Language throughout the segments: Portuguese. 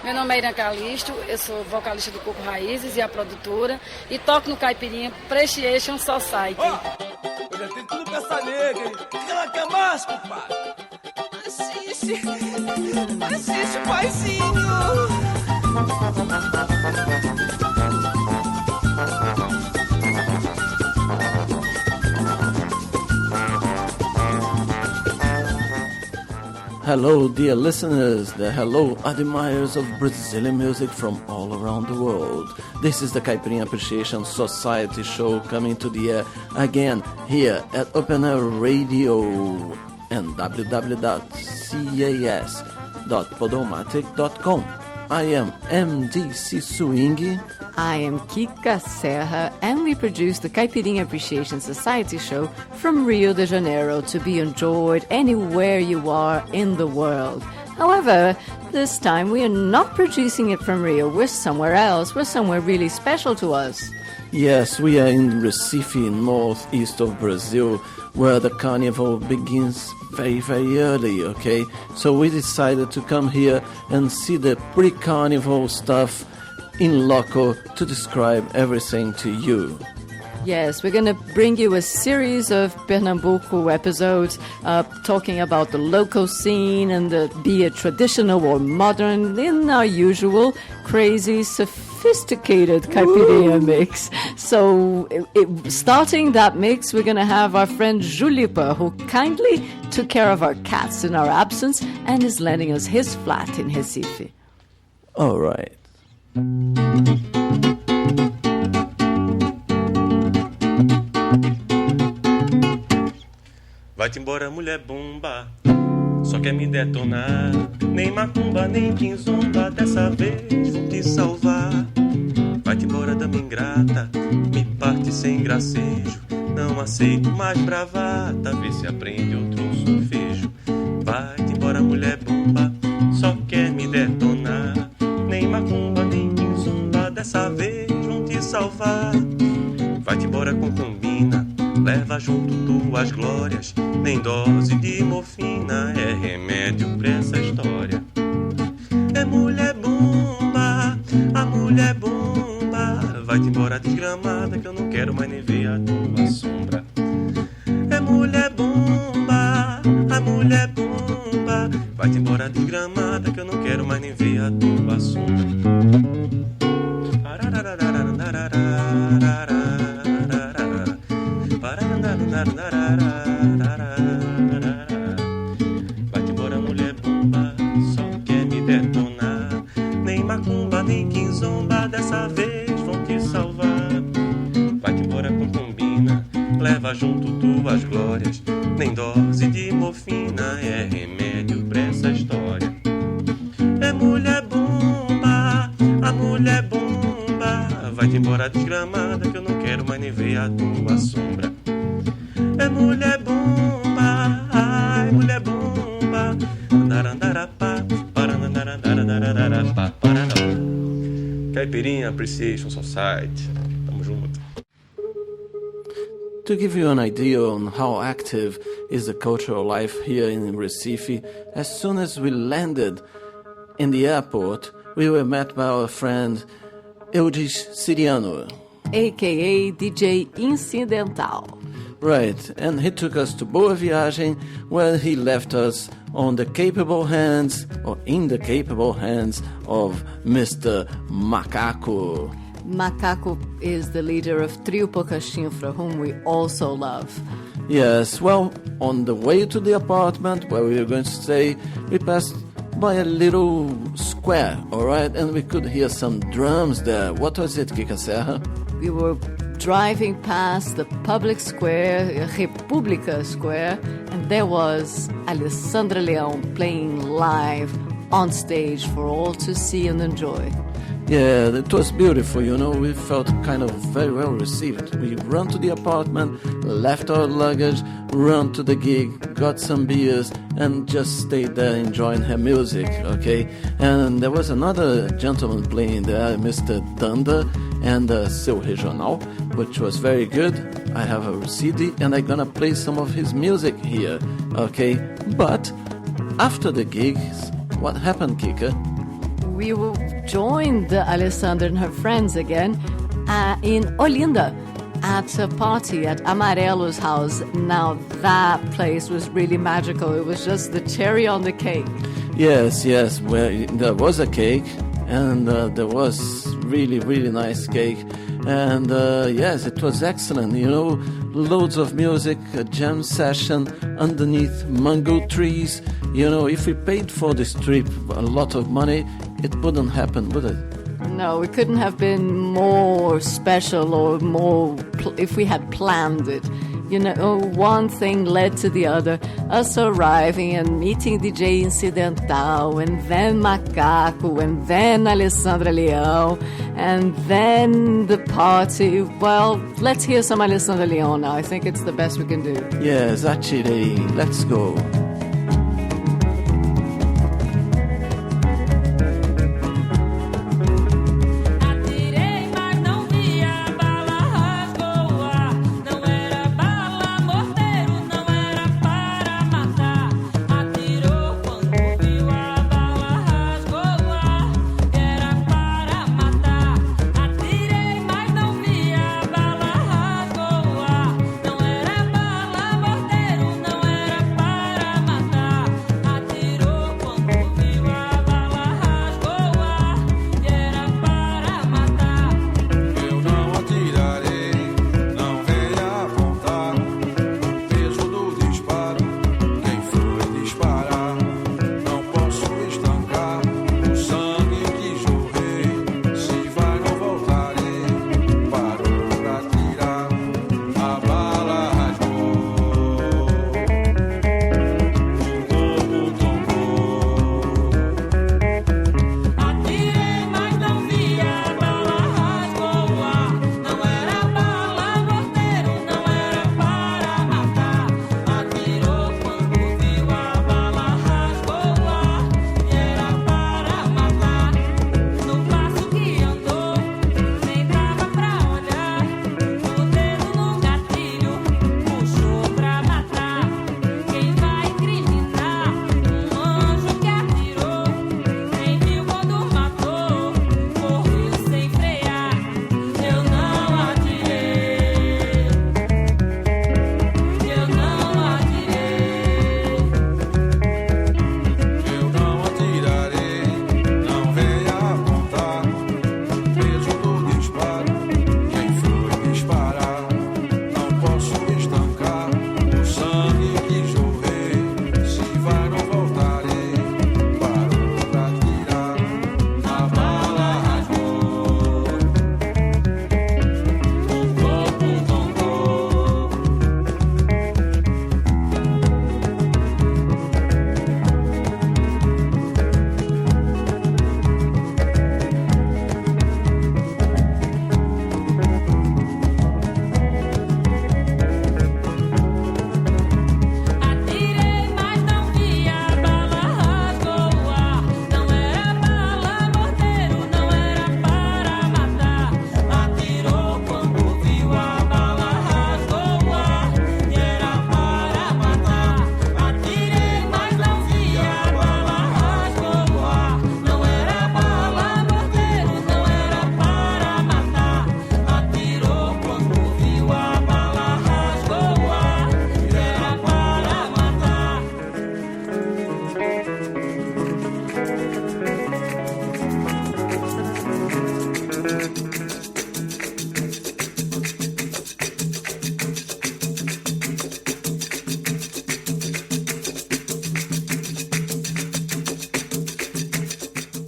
Meu nome é Irã Calisto, eu sou vocalista do Coco Raízes e a produtora e toco no Caipirinha Appreciation Society. Eu já tenho tudo pra essa nega, hein? O que ela quer mais, compadre? Assiste, paizinho. Hello, dear listeners, hello, admirers of Brazilian music from all around the world. This is the Caipirinha Appreciation Society show coming to the air again here at Open Air Radio and www.cas.podomatic.com. I am MDC Swing. I am Kika Serra, and we produce the Caipirinha Appreciation Society show from Rio de Janeiro to be enjoyed anywhere you are in the world. However, this time we are not producing it from Rio. We're somewhere else. We're somewhere really special to us. Yes, we are in Recife, northeast of Brazil, where the carnival begins very, very early, okay? So we decided to come here and see the pre-carnival stuff in loco to describe everything to you. Yes, we're going to bring you a series of Pernambuco episodes talking about the local scene and be it traditional or modern in our usual crazy, sophisticated Caipirinha mix. So starting that mix, we're going to have our friend Julipa, who kindly took care of our cats in our absence and is lending us his flat in Recife. All right. Vai-te embora, mulher bomba, só quer me detonar. Nem macumba, nem quinzomba, dessa vez vou te salvar. Vai-te embora, dama ingrata, me parte sem gracejo. Não aceito mais bravata, vê se aprende outro solfejo. Vai-te embora, mulher bomba, só quer me detonar. Nem macumba, nem quinzomba, dessa vez vão te salvar. Vai-te embora, concubina, leva junto tuas glórias. Nem dose de morfina é remédio pra essa história. É mulher bomba, a mulher bomba. Vai-te embora, desgramada, que eu não quero mais nem ver a tua sombra. É mulher bomba, a mulher bomba. Vai-te embora, desgramada, que eu não quero mais nem ver a tua sombra. Vai-te embora, mulher bomba, só quer me detonar. Nem macumba, nem quinzomba, dessa vez vão te salvar. Vai-te embora, concubina, leva junto tuas glórias. Nem dose de morfina é remédio pra essa história. É mulher bomba, a mulher bomba. Vai-te embora, desgramada, que eu não quero mais nem ver a tua sombra. É mulher bomba, ai, mulher bomba. Caipirinha Appreciation Society. Tamo junto. To give you an idea on how active is the cultural life here in Recife, as soon as we landed in the airport, we were met by our friend Eudis Siriano, A.K.A. DJ Incidental. Right, and he took us to Boa Viagem, where he left us on the capable hands, or in the capable hands, of Mr. Macaco. Macaco is the leader of Trio Pocachinfra, whom we also love. Yes, well, on the way to the apartment where we were going to stay, we passed by a little square, alright? And we could hear some drums there. What was it, Kika Serra? We were driving past the public square, República Square, and there was Alessandra Leão playing live on stage for all to see and enjoy. Yeah, it was beautiful, you know, we felt kind of very well received. We ran to the apartment, left our luggage, ran to the gig, got some beers, and just stayed there enjoying her music, okay? And there was another gentleman playing there, Mr. Thunder, and Seu Regional, which was very good. I have a CD, and I'm gonna play some of his music here, okay? But after the gigs, what happened, Kika? we joined Alessandra and her friends again in Olinda at a party at Amarelo's house. Now, that place was really magical. It was just the cherry on the cake. Yes, well, there was a cake, and there was really, really nice cake. And yes, it was excellent, loads of music, a jam session underneath mango trees. If we paid for this trip a lot of money, it wouldn't happen, would it? No, it couldn't have been more special or more if we had planned it. One thing led to the other. Us arriving and meeting DJ Incidental, and then Macaco, and then Alessandra Leão, and then the party. Well, let's hear some Alessandra Leão now. I think it's the best we can do. Yes, actually, let's go.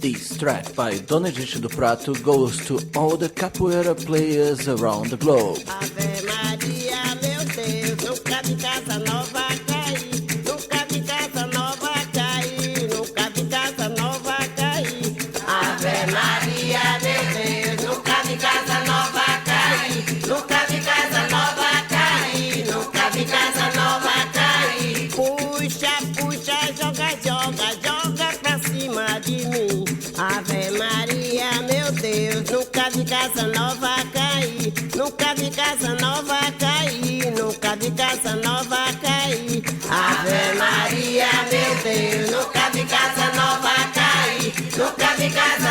This track by Dona Egídio do Prato goes to all the capoeira players around the globe. Ave Maria, meu Deus, nunca vi casa nova cair, nunca vi casa nova cair, nunca vi casa nova cair. Ave Maria, meu Deus, nunca vi casa nova cair, nunca vi casa nova cair, nunca vi casa nova cair. Puxa, puxa, joga, joga, joga pra cima de mim. Ave Maria, meu Deus, nunca vi casa nova cair, nunca vi casa nova cair, nunca vi casa nova cair. Ave Maria, meu Deus, nunca vi casa nova cair, nunca vi casa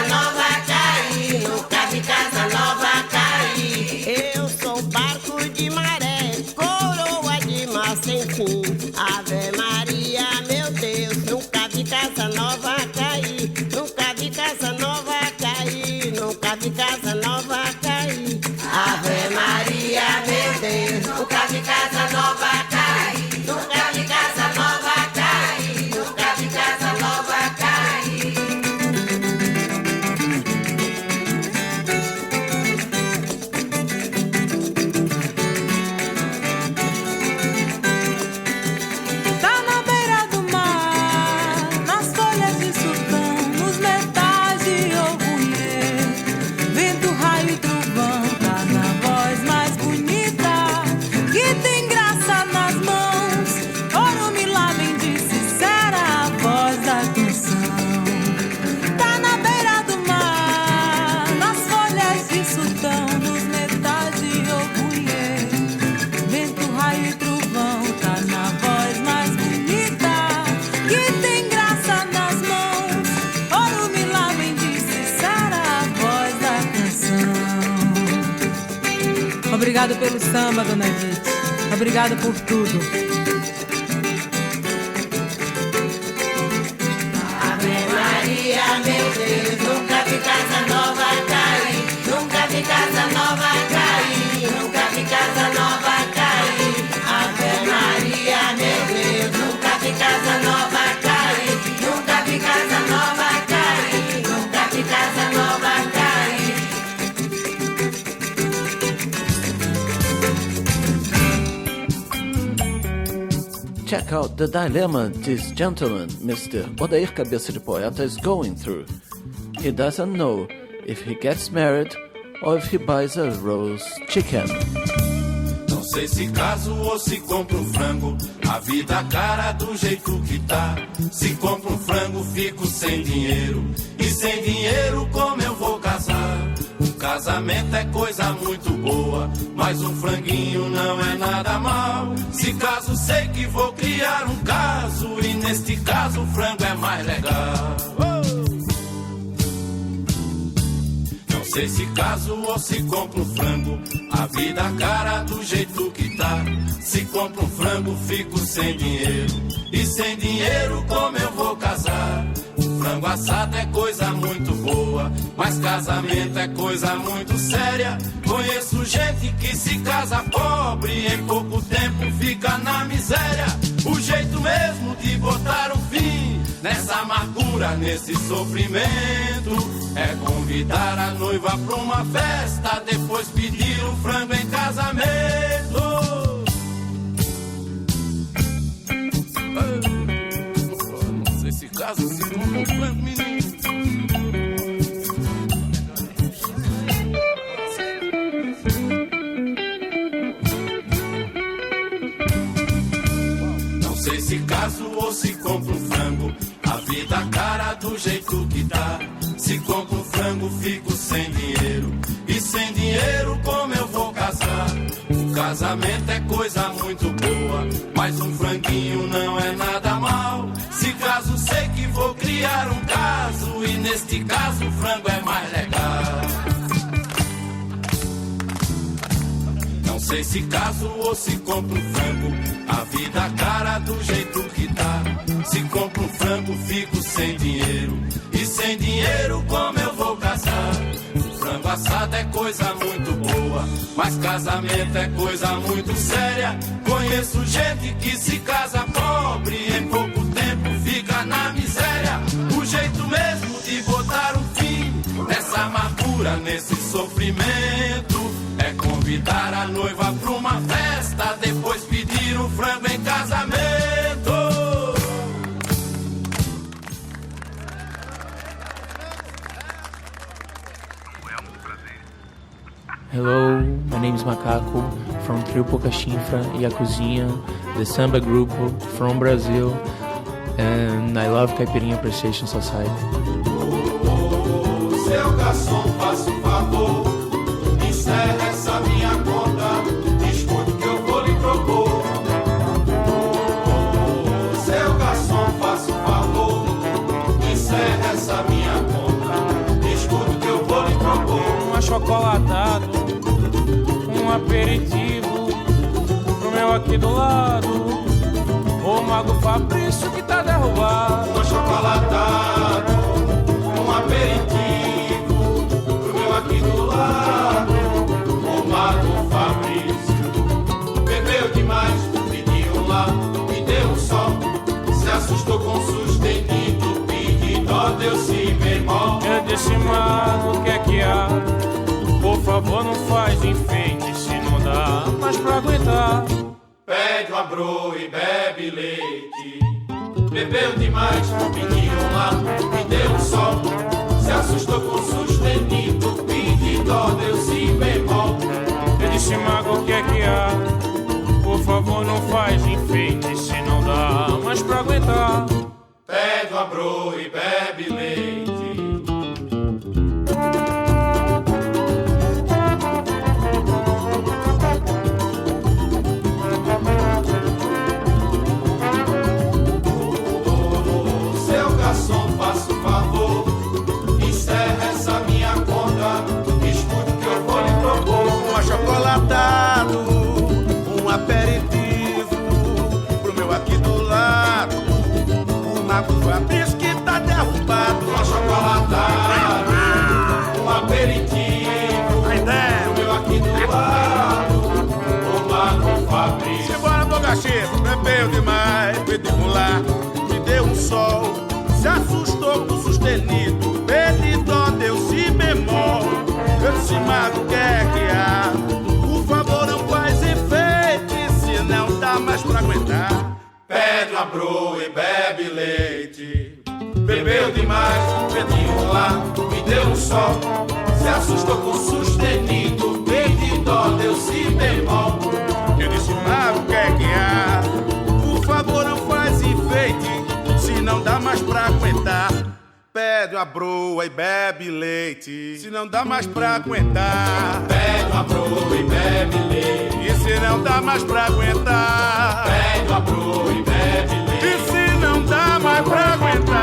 Obrigado pelo samba, dona Edith. Obrigado por tudo. Ave Maria, meu Deus, nunca vi casa nova cair, nunca vi casa nova cair, nunca vi casa nova cair. Ave Maria, meu Deus, nunca vi casa nova cair, nunca vi casa nova cair, nunca vi casa nova cair. Check out the dilemma this gentleman, Mr. Odair Cabeça de Poeta, is going through. He doesn't know if he gets married or if he buys a roast chicken. Não sei se caso ou se compro um frango, a vida cara do jeito que tá. Se compro um frango fico sem dinheiro, e sem dinheiro como eu vou casar? Um casamento é coisa muito boa, mas um franguinho não é nada mal. Se caso sei que vou criar um caso, e neste caso o frango é mais legal. Não sei se caso ou se compro um frango, a vida cara do jeito que tá. Se compro um frango fico sem dinheiro, e sem dinheiro como eu vou casar? Frango assado é coisa muito boa, mas casamento é coisa muito séria. Conheço gente que se casa pobre e em pouco tempo fica na miséria. O jeito mesmo de botar um fim nessa amargura, nesse sofrimento, é convidar a noiva pra uma festa, depois pedir o frango em casamento. Não sei se caso se compra um frango, menino. Não sei se caso ou se compra um frango, a vida cara do jeito que tá. Se compro um frango fico sem dinheiro, e sem dinheiro como eu vou casar? O casamento é coisa muito boa, mas um franguinho não é nada mal. Se caso sei que vou criar um caso, e neste caso o frango é mais legal. Não sei se caso ou se compro um frango, a vida cara do jeito que tá. Se compro um frango fico sem dinheiro, e sem dinheiro como eu vou casar? Frango assado é coisa muito boa, mas casamento é coisa muito séria. Conheço gente que se casa pobre e em pouco tempo fica na miséria. O jeito mesmo de botar um fim nessa amargura, nesse sofrimento, é convidar a noiva pra uma festa, depois pedir o frango em casamento. Hello, my name is Macaco from Trio Pouca Chifra e a Cozinha, the samba group from Brazil, and I love Caipirinha Appreciation Society. Seu garçom, faça um favor, encerra essa minha conta, escute que eu vou lhe propor. Seu garçom, faça um favor, encerra essa minha conta, escute que eu vou lhe propor. Um achocolatado, um aperitivo pro meu aqui do lado, o Mago Fabrício que tá derrubado. Um achocolatado, um aperitivo pro meu aqui do lado, o Mago Fabrício bebeu demais, pediu lá e deu um só, se assustou com sustenido, pediu dó, deu si bemol. Eu disse, Mago, o que é que há? Por favor, não faz enfeite, se não dá mais pra aguentar. Pede um abrô e bebe leite. Bebeu demais, pediu lá e deu um sol. Se assustou com sustenido, pediu dó, deu si bemol. Eu disse, Mago, o que é que há? Por favor, não faz enfeite, se não dá mais pra aguentar. Pede um abrô e bebe leite. Faça um favor, encerra essa minha conta, escute que eu vou lhe propor. Uma chocolatada disse o mago, que é que há? Por favor, não faz enfeite, se não dá mais pra aguentar. Pede uma broa e bebe leite. Bebeu demais, pedinho lá, me deu um só. Se assustou com sustenido, bem de dó, deu si bemol. Eu disse, mago, o que é que há? Por favor, não faz enfeite, se não dá mais pra aguentar. Pede uma broa e bebe leite, se não dá mais pra aguentar. Pede uma broa e bebe leite, e se não dá mais pra aguentar. Pede uma broa e bebe leite, e se não dá mais pra aguentar.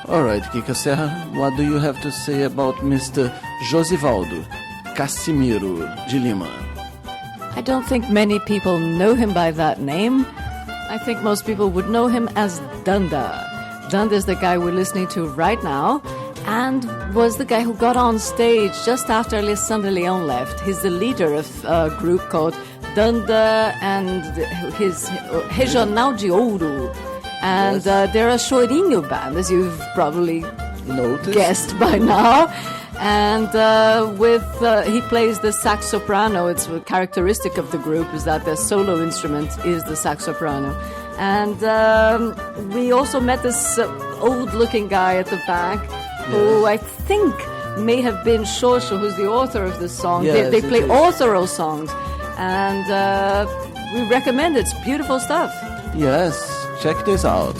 Alright, Kika Serra, what do you have to say about Mr. Josivaldo Casimiro de Lima? I don't think many people know him by that name. I think most people would know him as Dunda. Dunda is the guy we're listening to right now, and was the guy who got on stage just after Alessandro Leon left. He's the leader of a group called Dunda and his Regional de Ouro. And they're a chorinho band, as you've probably guessed by now. And he plays the sax soprano. It's a characteristic of the group is that their solo instrument is the sax soprano. And we also met this old-looking guy at the back, who I think may have been Shosho, who's the author of this song. Yes, they play Authoro songs, and we recommend it. It's beautiful stuff. Yes, check this out.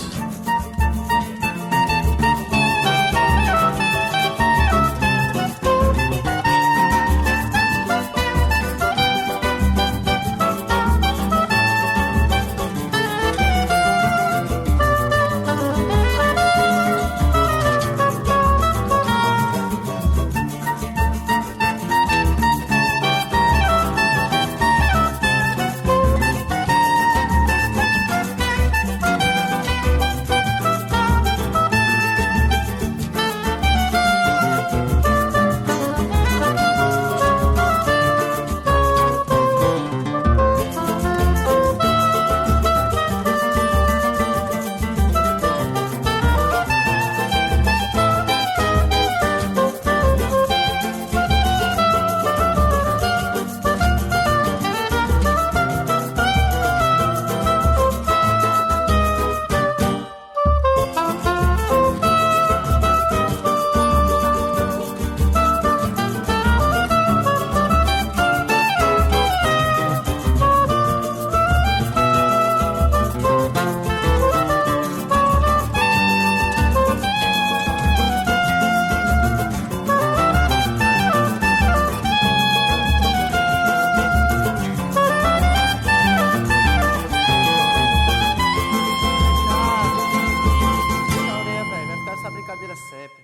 cadeira sempre.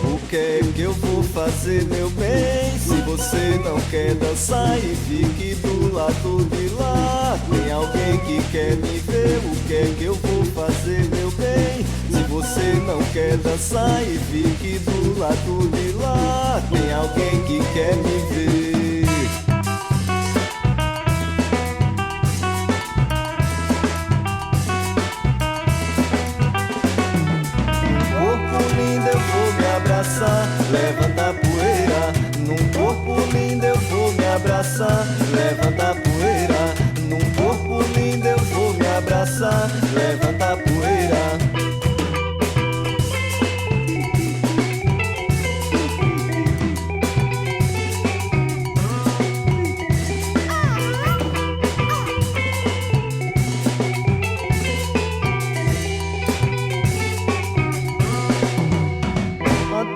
O que é que eu vou fazer, meu bem? Se você não quer dançar e fique do lado de lá, tem alguém que quer me ver. O que é que eu vou fazer, meu bem? Se você não quer dançar e fique do lado de lá, tem alguém que quer me ver. Abraçar, levanta a poeira. Num corpo lindo eu vou me abraçar, levanta a poeira. Num corpo lindo eu vou me abraçar, levanta a poeira.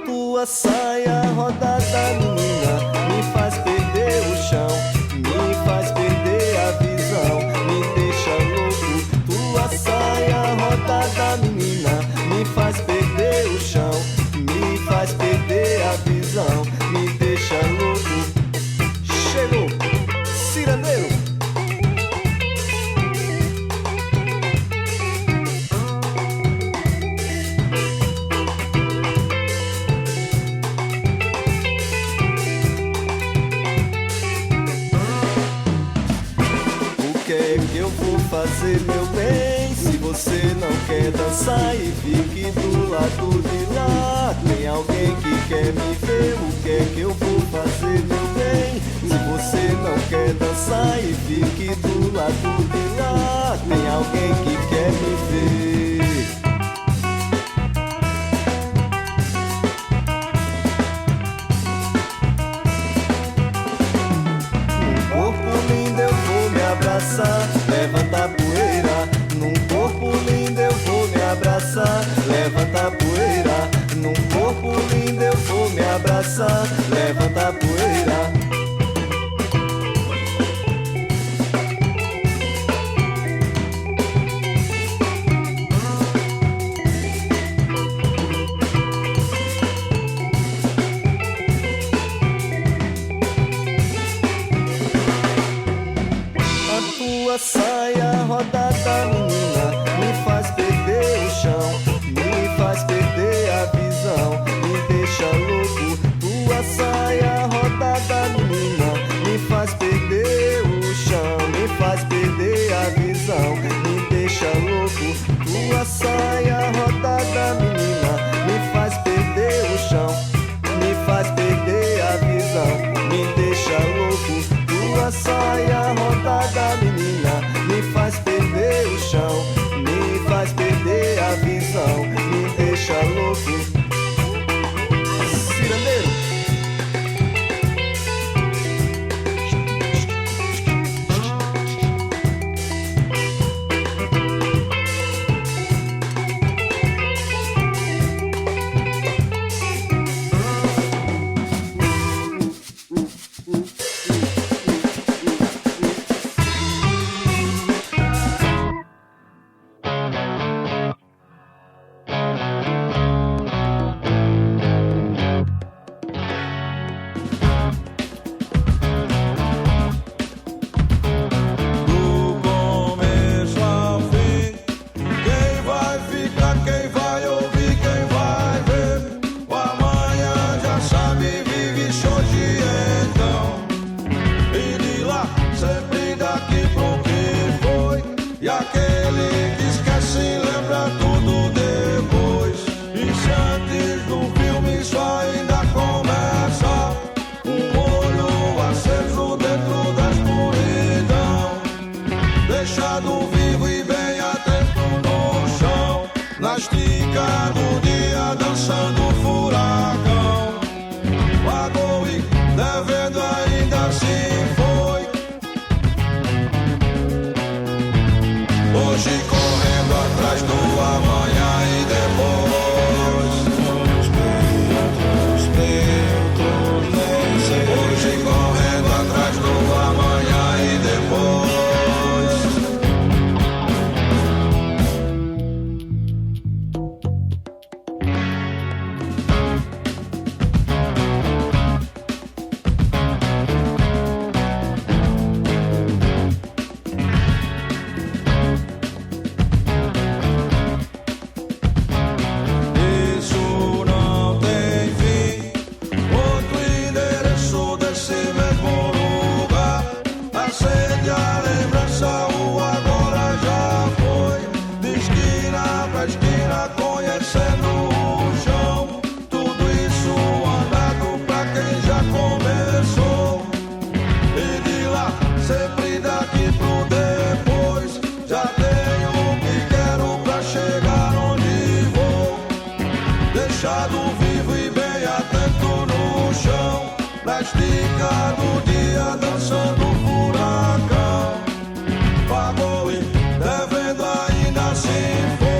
Tua saia rodada, menina, me faz perder o chão, me faz perder a visão, me deixa louco. Tua saia rodada, menina, me faz perder o chão, me faz perder a visão, me deixa louco. Chegou, cirandeiro. Fazer, meu bem, se você não quer dançar e fique do lado de lá, tem alguém que quer me ver. O que é que eu vou fazer, meu bem? Se você não quer dançar e fique do lado de lá, tem alguém que quer me ver. Num corpo lindo eu vou me abraçar, levanta a poeira. Num corpo lindo eu vou me abraçar, levanta a poeira. Num corpo lindo eu vou me abraçar, levanta a poeira. Saia rodada, menina, me faz perder o chão, me faz perder a visão, me deixa louco. Tua saia rodada, menina, me faz perder o chão, me faz perder a visão, me deixa louco. Tua saia rodada, menina, me faz perder o chão, me faz perder a visão, me deixa louco. Tua saia rodada, menina, me faz perder o chão, me faz perder a visão, me deixa louco. Cirandeiro. descendo o chão. Tudo isso andado pra quem já começou. E de lá, sempre daqui pro depois, já tenho o que quero pra chegar onde vou. Deixado vivo e bem atento no chão, na estica do dia dançando furacão. Pagou e devendo ainda assim foi.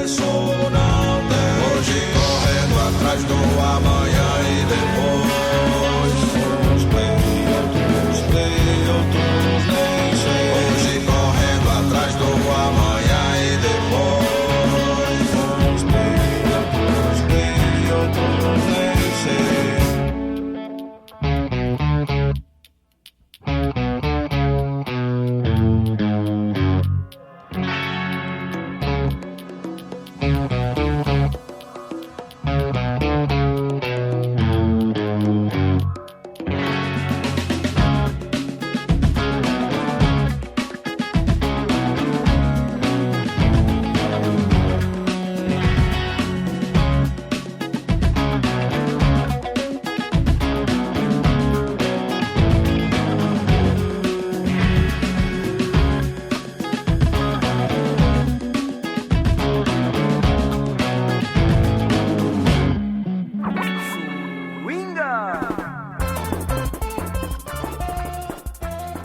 Isso não tem. Hoje correndo atrás do amanhã e depois. Uns bem, outros nem sei. Hoje correndo atrás do amanhã e depois. Uns bem, outros nem sei.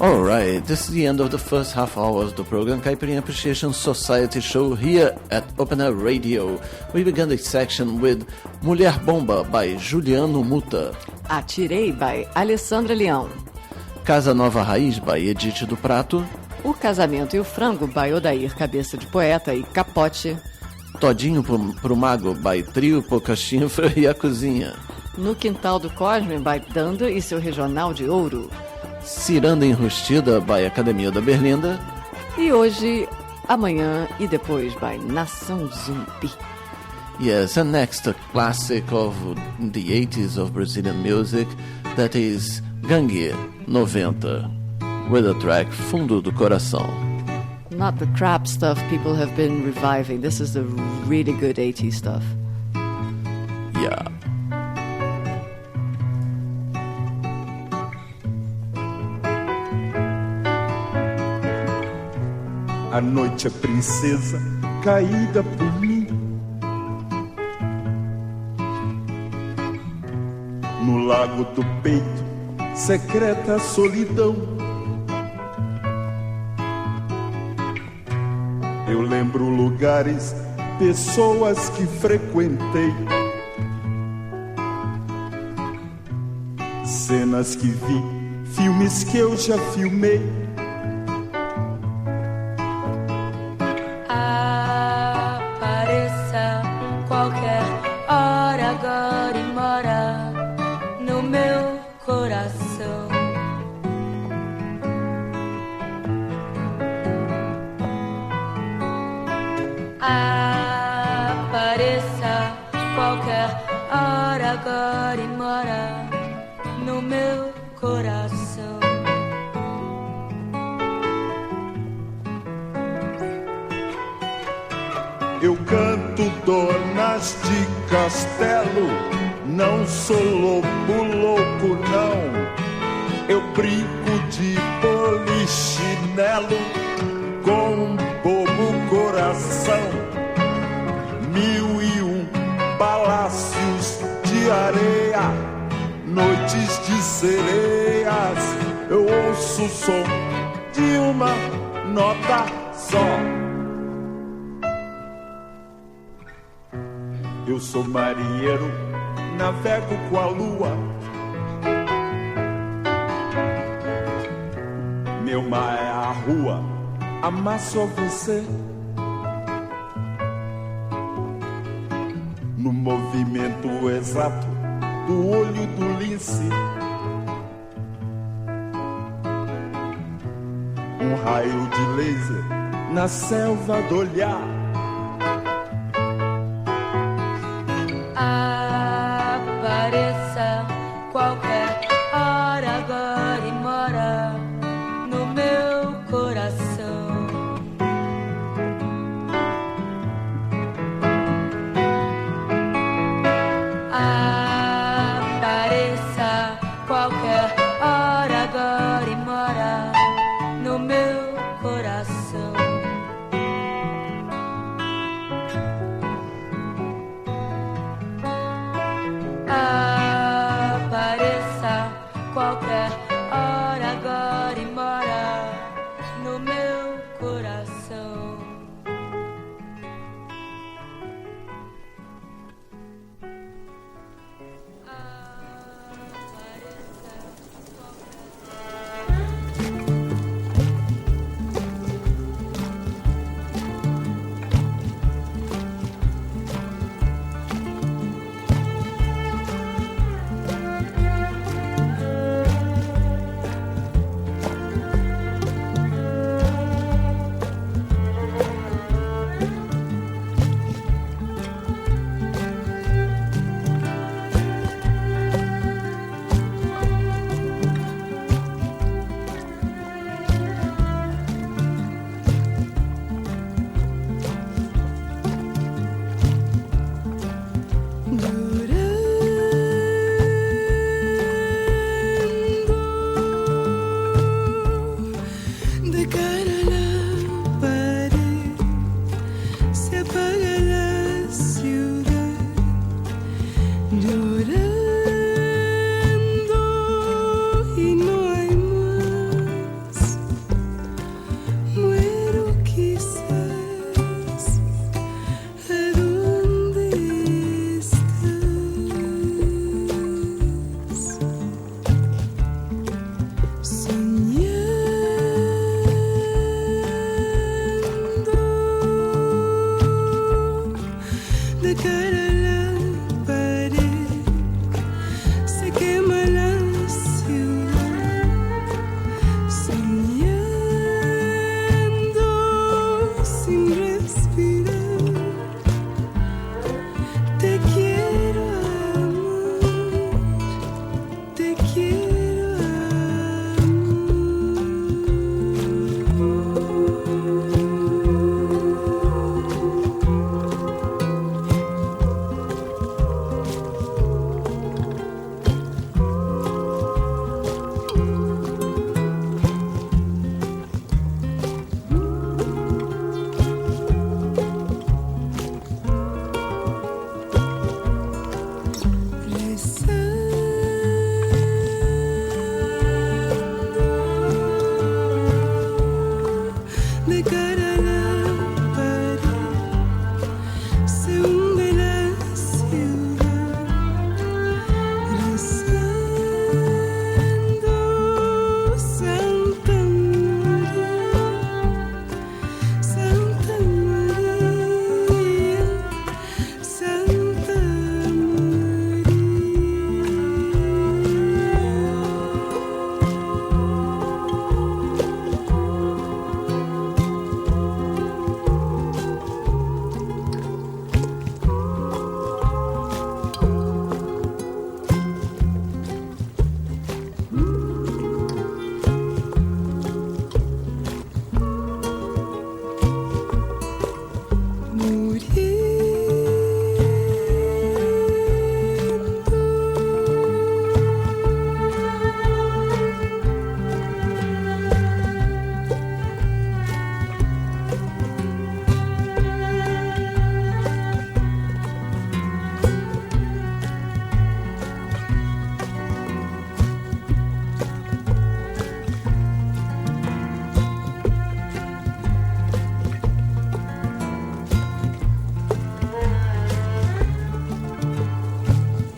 Alright, this is the end of the first half hour of the program Caipirinha Appreciation Society show here at Open Air Radio. We began this section with Mulher Bomba by Juliano Muta, Atirei by Alessandra Leão, Casa Nova Raiz by Edith do Prato, O Casamento e o Frango by Odair Cabeça de Poeta e Capote, Todinho pro Mago by Trio Pocachifra e A Cozinha, No Quintal do Cosme by Dando e seu Regional de Ouro, Ciranda Enrustida by Academia da Berlinda e Hoje, Amanhã e Depois by Nação Zumbi. Yes, and next a classic of the 80s of Brazilian music, that is Gangue 90, with the track Fundo do Coração. Not the crap stuff people have been reviving. This is the really good 80s stuff. Yeah. A noite é princesa caída por mim. No lago do peito, secreta solidão. Eu lembro lugares, pessoas que frequentei, cenas que vi, filmes que eu já filmei. Apareça qualquer hora agora e mora no meu coração. Apareça qualquer hora agora e mora no meu coração. Eu canto donas de castelo, não sou lobo louco não. Eu brinco de polichinelo com um bobo coração. 1001 palácios de areia, noites de sereias. Eu ouço o som de uma nota só. Eu sou marinheiro, navego com a lua. Meu mar é a rua, amar só você. No movimento exato do olho do lince, um raio de laser na selva do olhar. Apareça qualquer hora agora e mora no meu coração.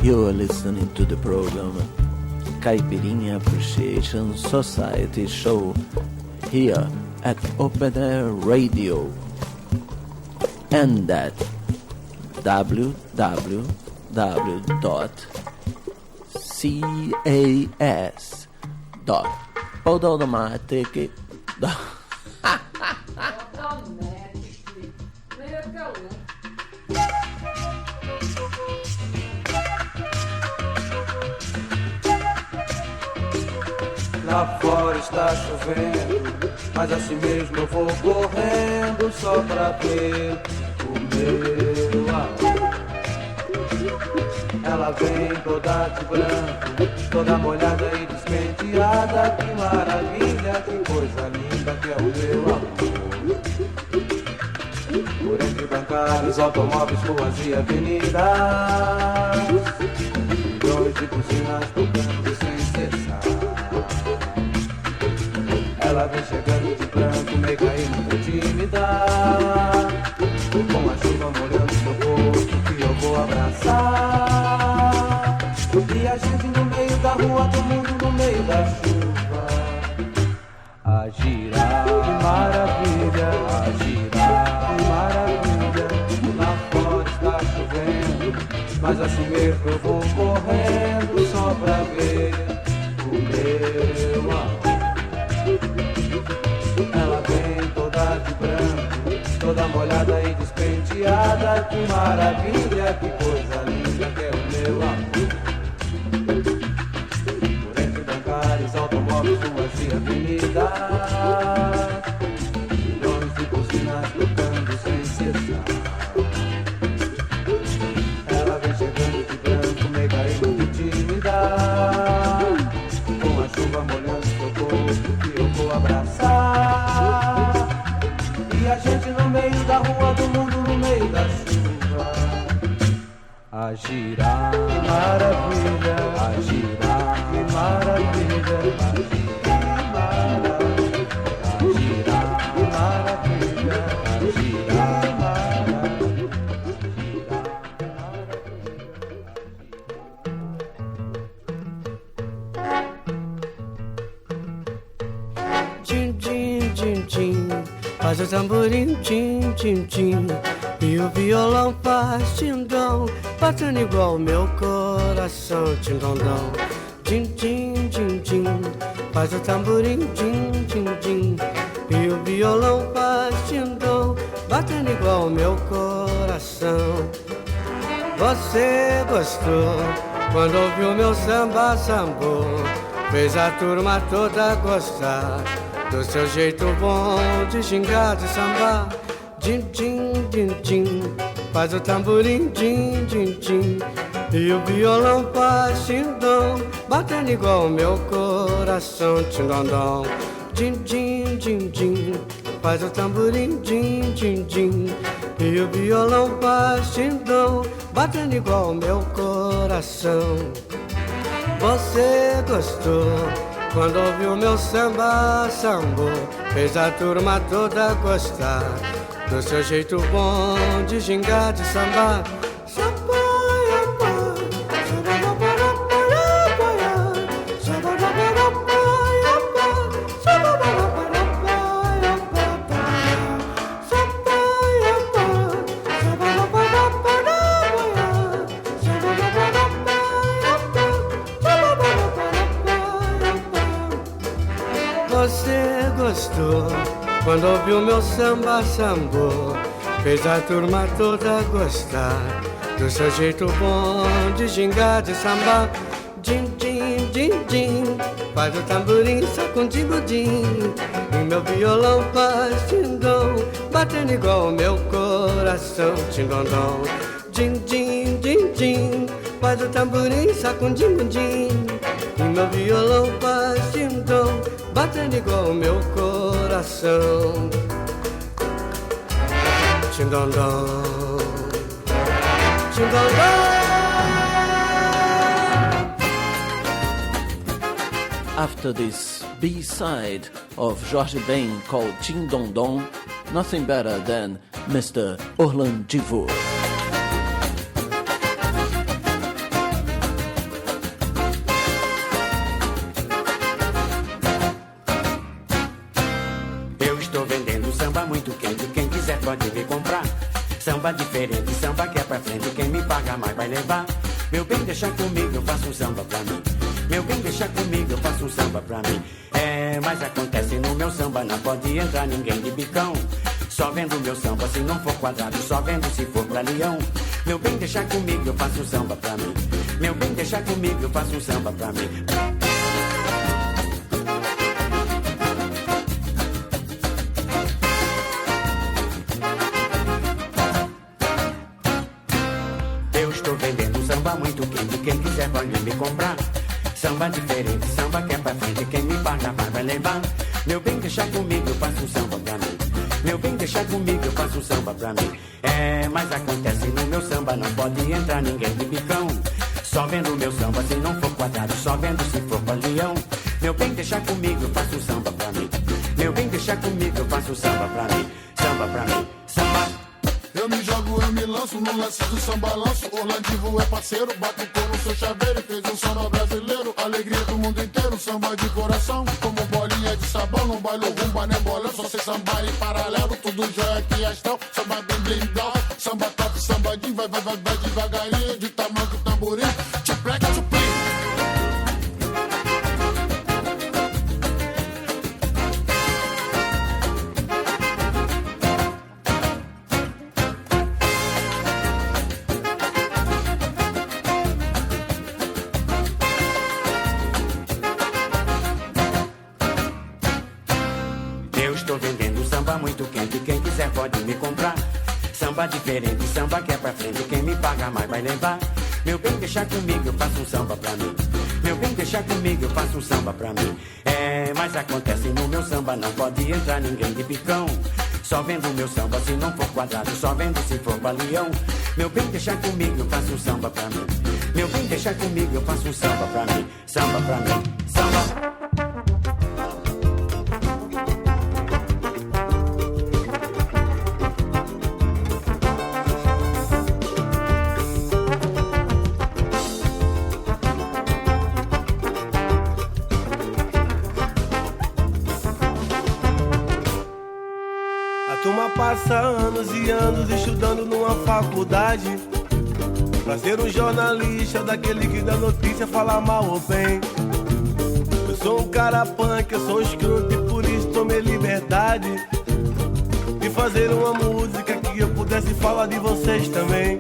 You are listening to the program Caipirinha Appreciation Society Show here at Open Air Radio and at www.cas.podautomatic.com. Lá fora está chovendo, mas assim mesmo eu vou correndo só pra ver o meu amor. Ela vem toda de branco, toda molhada e despenteada. Que maravilha, que coisa linda que é o meu amor. Por entre bancários, automóveis, ruas e avenidas, milhões de buzinas tocando sem cessar. Ela vem chegando de branco, meiga e muito tímida, com a chuva molhando seu corpo que eu vou abraçar. E a gente no meio da rua, todo mundo no meio da chuva, a girar, que maravilha, a girar, que maravilha. Lá fora está chovendo, mas assim mesmo eu vou correndo só pra ver o meu amor. Ela vem toda de branco, toda molhada e despenteada. Que maravilha, que coisa linda que é o meu amor. Por entre bancários, automóveis, ruas e avenidas, milhões de buzinas tocando sem cessar. Ela vem chegando de branco, meiga e muito tímida, com a chuva molhando seu corpo que eu vou abraçar. E a gente no meio da rua, do mundo no meio da chuva, a girar, que maravilha, a girar, que maravilha, a girar, que maravilha, a girar, que maravilha. Tchim, tchim, tchim, tchim, faz o tamborim, tchim, tchim, tchim, e o violão faz tindom, batendo igual meu coração, tindondão. Tchim, tchim, tchim, tchim, faz o tamborim, tchim, tchim, tchim, e o violão faz tindom, batendo igual meu coração. Você gostou quando ouviu meu samba sambô, fez a turma toda gostar do seu jeito bom de gingar, de sambar. Din, din, din, din, faz o tamborim, din, din, din, e o violão faz tindom, batendo igual o meu coração, tindondom. Din, din, din, din, faz o tamborim, din, din, din, e o violão faz tindom, batendo igual o meu coração. Você gostou quando ouviu meu samba sambô, fez a turma toda gostar do seu jeito bom de gingar, de sambar. Você gostou quando ouviu meu samba sambô, fez a turma toda gostar do seu jeito bom de gingar, de sambar. Din, din, din, din, faz o tamborim, sacudindo din, e meu violão faz tindom, batendo igual o meu coração, tindondom. Din, din, din, din, faz o tamborim, sacudindo din, e meu violão faz tindom, batendo igual o meu coração, tindondom, tindondom. After this B-side of Jorge Ben called Tindondom, nothing better than Mr. Orlan Divot. frente, quem quiser pode vir comprar. Samba diferente, samba que é pra frente, quem me paga mais vai levar. Meu bem, deixa comigo, eu faço um samba pra mim. Meu bem, deixa comigo, eu faço um samba pra mim. É, mas acontece no meu samba, não pode entrar ninguém de bicão. Só vendo meu samba se não for quadrado, só vendo se for pra leão. Meu bem, deixa comigo, eu faço um samba pra mim. Meu bem, deixa comigo, eu faço um samba pra mim. Eu estou vendendo um samba muito quente, quem quiser pode me comprar. Samba diferente, samba que é pra frente, quem me paga mais vai levar. Meu bem, deixa comigo, eu faço um samba pra mim. Meu bem, deixa comigo, eu faço um samba pra mim. É, mas acontece no meu samba, não pode entrar ninguém de bicão. Só vendo meu samba se não for quadrado, só vendo se for pra leão. Meu bem, deixa comigo, eu faço um samba pra mim. Meu bem, deixa comigo, eu faço um samba pra mim. Samba pra mim, samba. Eu me jogo, eu me lanço no lance do sambalanço. Orlandivo é parceiro, bato com o seu chaveiro. Fez um samba brasileiro, alegria do mundo inteiro. Samba de coração, como bolinha de sabão. Não bailo rumba, nem bolão, só sei sambar em paralelo. Tudo já aqui astral, samba bem blindado. Samba top, sambadinho, vai devagarinho. De tamanho tamborim, tchupleca, tchuplim. Estou vendendo samba muito quente, quem quiser pode me comprar. Samba diferente, samba que é pra frente, quem me paga mais vai levar. Meu bem, deixa comigo, eu faço um samba pra mim. Meu bem, deixa comigo, eu faço um samba pra mim. É, mas acontece no meu samba, não pode entrar ninguém de bicão. Só vendo meu samba se não for quadrado, só vendo se for pra leão. Meu bem, deixa comigo, eu faço um samba pra mim. Meu bem, deixa comigo, eu faço um samba pra mim. Samba pra mim, samba. Passa anos e anos estudando numa faculdade pra ser um jornalista daquele que dá notícia, fala mal ou bem. Eu sou um cara punk, eu sou escroto e por isso tomei liberdade de fazer uma música que eu pudesse falar de vocês também.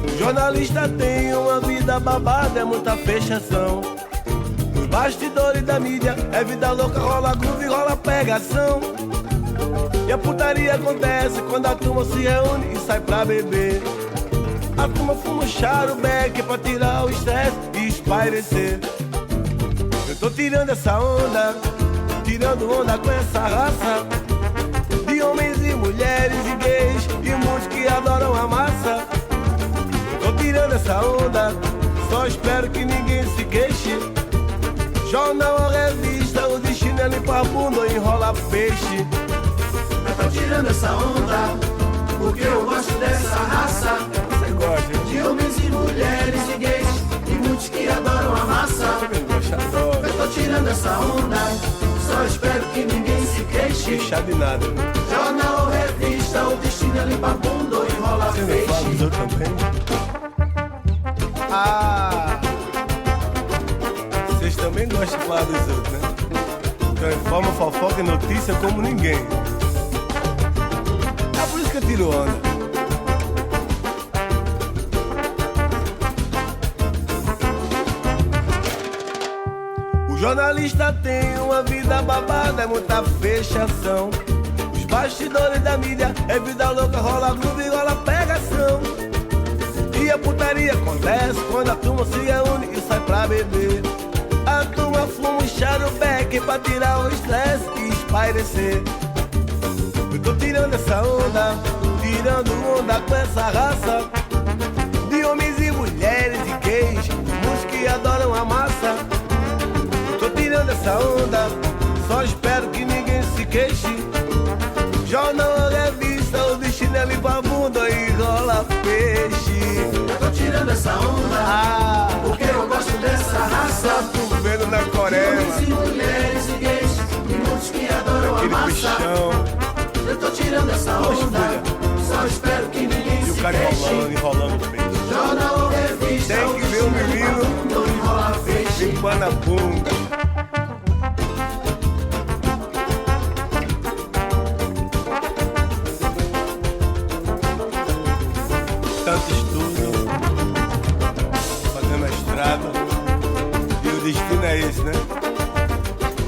O jornalista tem uma vida babada, é muita fechação. Os bastidores da mídia é vida louca, rola groove, rola pegação. E a putaria acontece quando a turma se reúne e sai pra beber. A turma fuma um charubeque pra tirar o estresse e espairecer. Eu tô tirando essa onda, tirando onda com essa raça de homens e mulheres e gays e muitos que adoram a massa. Eu tô tirando essa onda, só espero que ninguém se queixe. Jornal ou revista, o destino é limpar a bunda ou enrola peixe. Eu tô tirando essa onda, porque eu gosto dessa raça. Você gosta? De homens e mulheres e gays, e muitos que adoram a massa. Eu tô tirando essa onda, só espero que ninguém se queixe. Queixar de nada. Jornal ou revista, o destino é limpar bunda ou enrola peixe. Você não fala dos outros também? Ah! Vocês também gostam de falar dos outros, né? Então informa, fofoca e notícia como ninguém. É por isso que eu tiro onda. O jornalista tem uma vida babada, é muita fechação. Os bastidores da mídia é vida louca, rola groove, rola pegação. E a putaria acontece quando a turma se reúne e sai pra beber. A turma fuma um charubeque pra tirar o estresse e espairecer. Eu tô tirando essa onda, tirando onda com essa raça de homens e mulheres e gays, muitos que adoram a massa. Eu tô tirando essa onda, só espero que ninguém se queixe. Jornal ou revista, o destino é limpar a bunda e rola peixe. Eu tô tirando essa onda, porque eu gosto dessa raça. Só tu vendo na Coreia. De homens e mulheres e gays, e muitos que adoram a massa. Pichão. Eu tô tirando tirando essa onda. Só espero que ninguém se E o cara enrolando o peixe. Jornal ou revista, tem que ver o menino limpando a bunda. Tanto estudo, fazendo a estrada, e o destino é esse, né?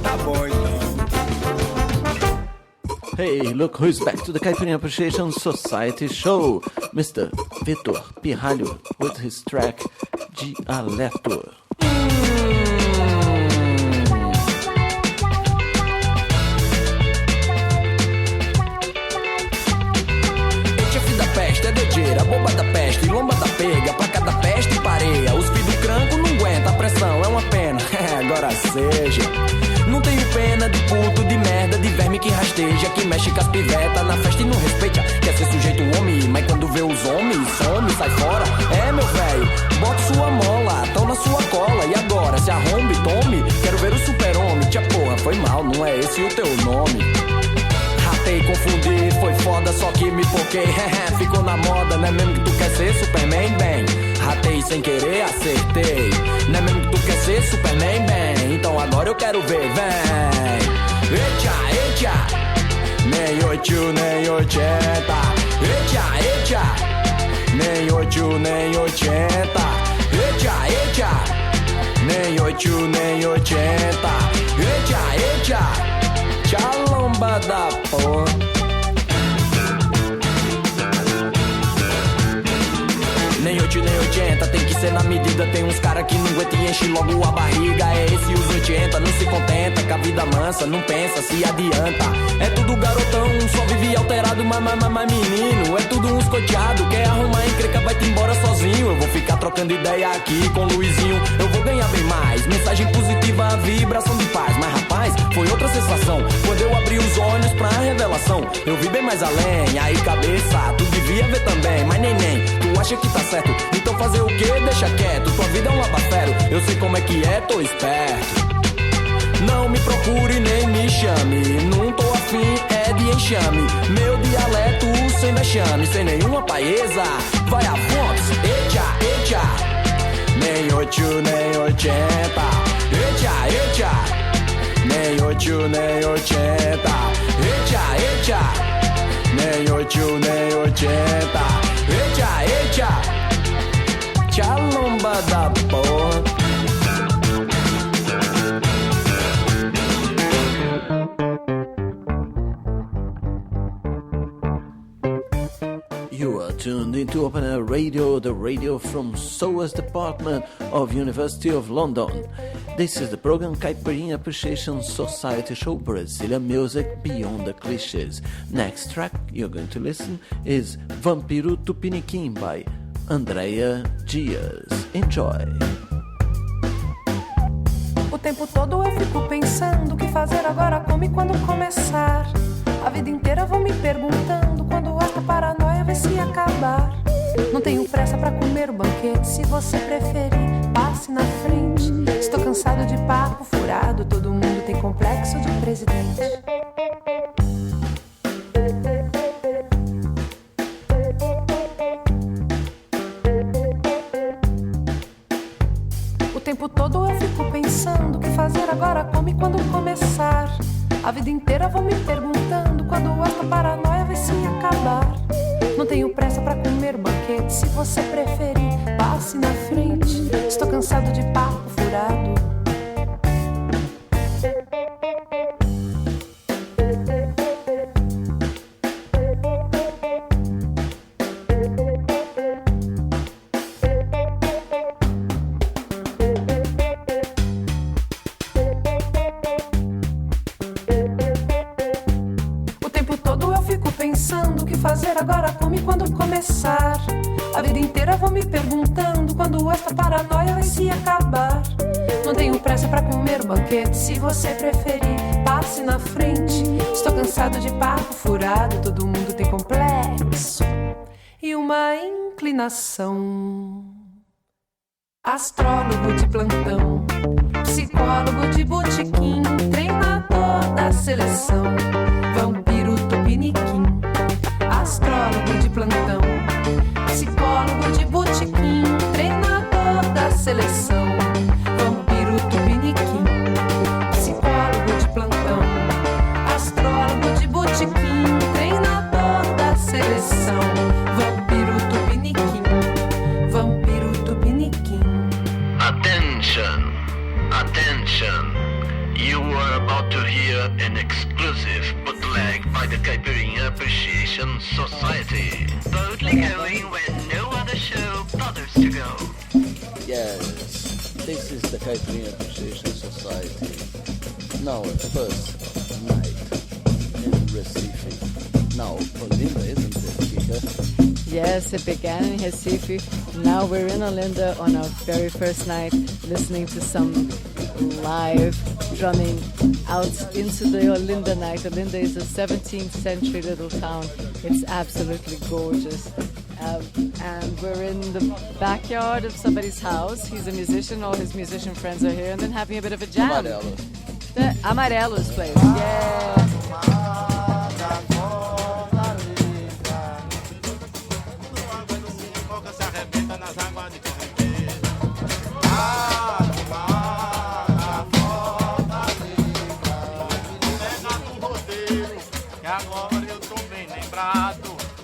Tá bom então. Hey, look who's back to the Caipirinha Appreciation Society show, Mr. Vitor Pirralho with his track Dialeto. É doideira, bomba da peste, lomba da pega, placa da peste e pareia. Os filhos do cranco não aguenta, a pressão é uma pena. Agora seja. Não tenho pena de puto, de merda, de verme que rasteja, que mexe com as pivetas na festa e não respeita. Quer ser sujeito homem, mas quando vê os homens, some, sai fora. É, meu velho, bota sua mola, tão na sua cola. E agora, se arrombe, tome, quero ver o super-homem. Tia porra, foi mal, não é esse o teu nome. Ratei, confundi, foi foda, só que me foquei. Ficou na moda, não é mesmo que tu quer ser Superman? Bem, ratei sem querer, acertei. Não é mesmo que tu quer ser Superman? Bem, então agora eu quero ver, vem. Eita, eita, nem 8, nem 80. Eita, eita, nem 8, nem 80. Eita, eita, nem 8, nem 80. Eita, eita, Tchalomba da porra. Nem 8, nem 80, tem que ser na medida. Tem uns cara que não aguenta e enche logo a barriga. É esse os 80, não se contenta com a vida mansa, não pensa, se adianta. É tudo garotão, só vive alterado, mas menino. É tudo uns coteado, quer arrumar encrenca, vai-te embora sozinho. Eu vou ficar trocando ideia aqui com o Luizinho. Eu vou ganhar bem mais, mensagem positiva, vibração de paz. Mas rapaz, foi outra sensação quando eu abri os olhos pra revelação. Eu vi bem mais além, aí cabeça, tu devia ver também. Mas neném, tu acha que tá certo? Então fazer o que? Deixa quieto, tua vida é um labafero. Eu sei como é que é, tô esperto. Não me procure nem me chame, não tô afim, é de enxame. Meu dialeto sem vexame, sem nenhuma paesa. Vai a fontes, eita, eita. Nem 8, nem 80. Eita, eita. Nem 8, nem 80. Eita, eita. Nem 8, nem 80. Eita, eita. Tchalomba da porra. You are tuned into Open Air Radio, the radio from SOAS Department of University of London. This is the program Caipirinha Appreciation Society Show, Brazilian music beyond the clichés. Next track you're going to listen is Vampiro Tupiniquim by Andrea Dias. Enjoy. O tempo todo eu fico pensando o que fazer agora, como e quando começar. A vida inteira vou me perguntando quando esta paranoia vai se acabar. Não tenho pressa pra comer o banquete, se você preferir, passe na frente. Estou cansado de papo furado, todo mundo tem complexo de presidente. O tempo todo eu fico pensando o que fazer agora, como e quando começar. A vida inteira vou me perguntando quando esta paranoia vai se acabar. Não tenho pressa pra comer o banquete, se você preferir, passe na frente. Estou cansado de papo furado. Agora como e quando começar. A vida inteira vou me perguntando quando esta paranoia vai se acabar. Não tenho pressa pra comer o banquete, se você preferir, passe na frente. Estou cansado de papo furado, todo mundo tem complexo e uma inclinação. Astrólogo de plantão, psicólogo de botequim, treinador da seleção, vampiro tupiniquim. plantão, psicólogo de botequim, treinador da seleção, vampiro tupiniquim, psicólogo de plantão, astrólogo de botequim, treinador da seleção, vampiro tupiniquim, vampiro tupiniquim. Attention, attention. You are about to hear an exclusive bootleg by the Caipirinha Appreciation Society. Boldly going where no other show bothers to go. Yes, this is the Caipirinha Appreciation Society. Now, first night in Recife. Now, Olinda, isn't it, Kika? Yes, it began in Recife. Now we're in Olinda on our very first night, listening to some live drumming out into the Olinda night. Olinda is a 17th century little town. It's absolutely gorgeous. And we're in the backyard of somebody's house. He's a musician, all his musician friends are here, and then having a bit of a jam. Amarelo. The Amarelo's place, yeah.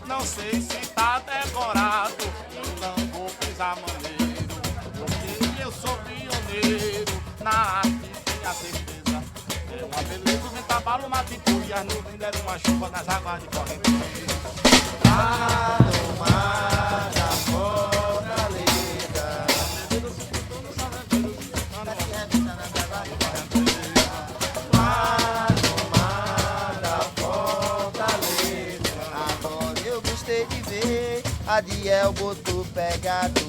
Não sei se tá decorado, então vou pisar maneiro, porque eu sou pioneiro na arte e a certeza. É uma beleza, o ventabalo, uma atitude, as nuvens deram uma chuva nas águas de correnteza. Lá no mar da Fortaleza, lá no mar da Fortaleza. Agora eu gostei de ver Adiel botou pegado,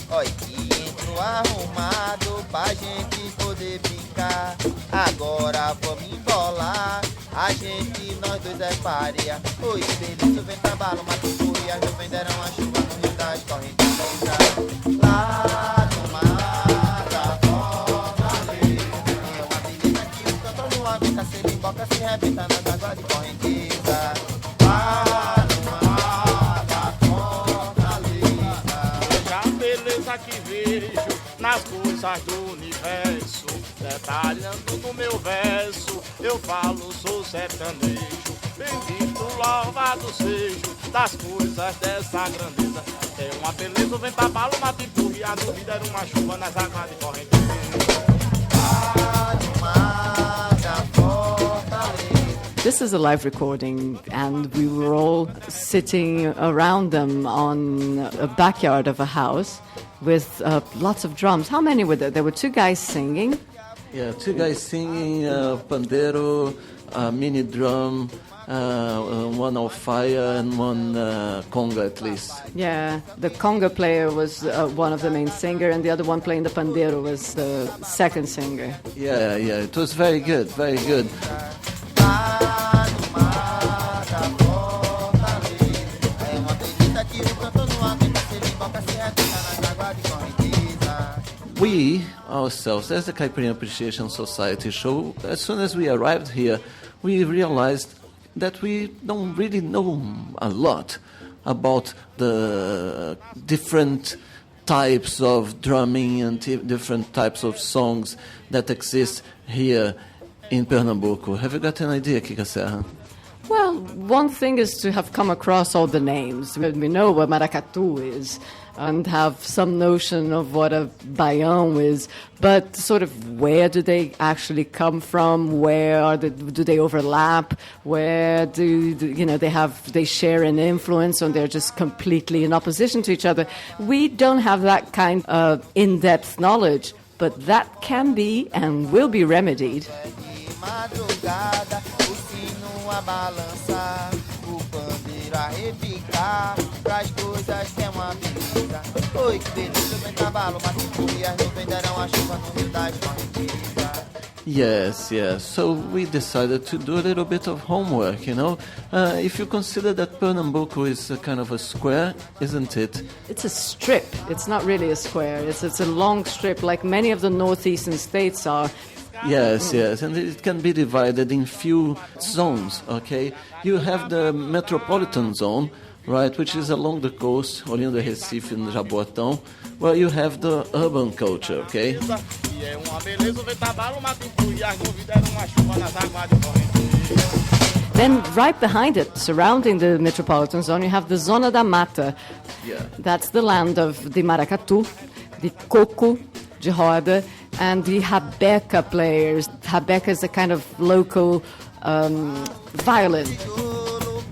olha que entrou arrumado pra gente poder brincar. Agora vamos embolar, a gente, nós dois é paria. Oi, beleza, o ventabalo, matou e as nuvens deram a chuva no rio das correntezas. Lá no mar da Fortaleza, é uma beleza que o cantor não aguenta, se ele emboca, se rebenta nas águas de correnteza. Lá no mar da Fortaleza, veja a beleza que vejo nas coisas do universo, detalhando no meu verso, eu falo, sou sertanejo, bendito, louvado seja das coisas dessa grandeza. É uma beleza, o ventabalo, uma atitude, e a dúvida era uma chuva nas águas de correnteza. This is a live recording, and we were all sitting around them on a backyard of a house with lots of drums. How many were there? There were two guys singing. Yeah, two guys singing, pandero, mini drum, one on fire and one conga at least. Yeah, the conga player was one of the main singer, and the other one playing the pandero was the second singer. Yeah, it was very good, very good. We ourselves, as the Caipirinha Appreciation Society show, as soon as we arrived here, we realized that we don't really know a lot about the different types of drumming and different types of songs that exist here in Pernambuco. Have you got an idea, Kika Serra? Well, one thing is to have come across all the names. We know what maracatu is and have some notion of what a baião is, but sort of where do they actually come from? Where do they overlap? Where do they share an influence, or they're just completely in opposition to each other? We don't have that kind of in-depth knowledge, but that can be and will be remedied. Madrugada, o sino a balançar, o pandeiro a repicar, pras coisas que é uma beleza. Oi, que beleza, o ventabalo bate e as nuvens deram a chuva no rio das correntezas. Yes. So we decided to do a little bit of homework, If you consider that Pernambuco is a kind of a square, isn't it? It's a strip. It's not really a square. It's a long strip, like many of the northeastern states are. Yes, and it can be divided in few zones, okay? You have the metropolitan zone, right, which is along the coast, Olinda, Recife, and Jaboatão, where you have the urban culture, okay? Then right behind it, surrounding the metropolitan zone, you have the Zona da Mata. Yeah. That's the land of the maracatu, the coco, de roda, and the rabeca players. Rabeca is a kind of local violin.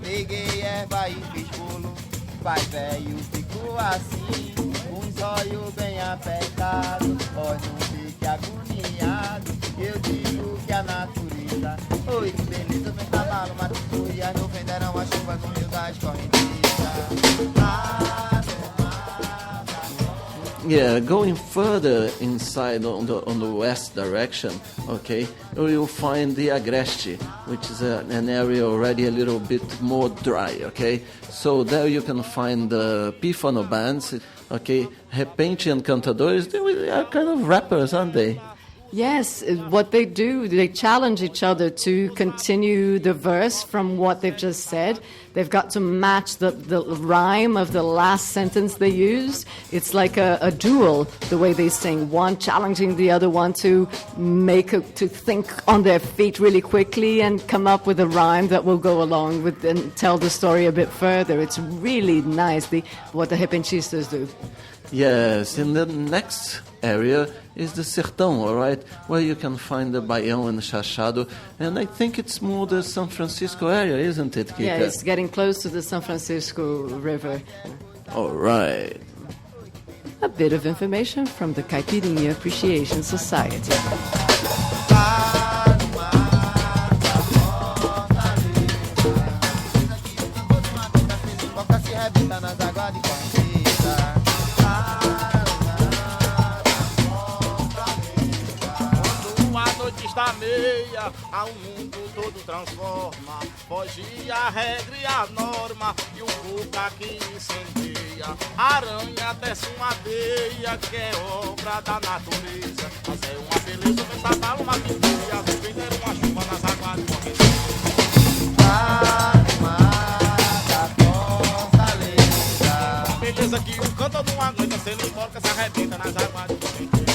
Peguei erva e fiz bolo, pai velho ficou assim, zóio bem apertado, ó, não fique agoniado, eu digo que a natureza, oi, que beleza, vem cavalo, matucuia, não venderão a chuva no rio das correntezas. Yeah, going further inside on the west direction, okay, you'll find the Agreste, which is an area already a little bit more dry, okay? So there you can find the pífano bands, okay? Repente and Cantadores, they are kind of rappers, aren't they? Yes, what they do, they challenge each other to continue the verse from what they've just said. They've got to match the rhyme of the last sentence they used. It's like a duel, the way they sing, one challenging the other one to think on their feet really quickly and come up with a rhyme that will go along with and tell the story a bit further. It's really nice what the repentistas do. Yes, in the next area is the Sertão, all right, where you can find the Baião and Chachado, and I think it's more the San Francisco area, isn't it, Kika? Yeah, it's getting close to the San Francisco River. All right. A bit of information from the Caipirinha Appreciation Society. Da meia, ao mundo todo transforma, foge a regra e a norma, e o boca que incendeia, aranha desce uma teia, que é obra da natureza, mas é uma beleza, vem cavalo, uma pintura, vem der uma chuva nas águas de correnteza. Beleza que o canto não aguenta, se ele emborca, se arrebenta nas águas de correnteza.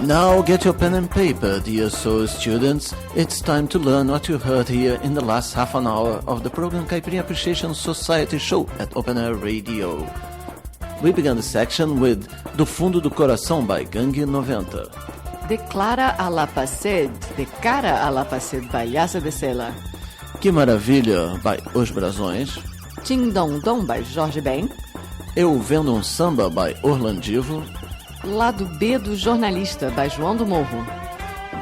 Now get your pen and paper, dear soul students. It's time to learn what you heard here in the last half an hour of the program Caipirinha Appreciation Society show at Open Air Radio. We began the section with Do Fundo do Coração by Gangue 90. De Clara a la Paced, de Cara a la Paced by Yassa de Sela. Que Maravilha by Os Brasões. Tim Dom Dom by Jorge Ben. Eu Vendo um Samba by Orlandivo. Lado B do Jornalista by João do Morro.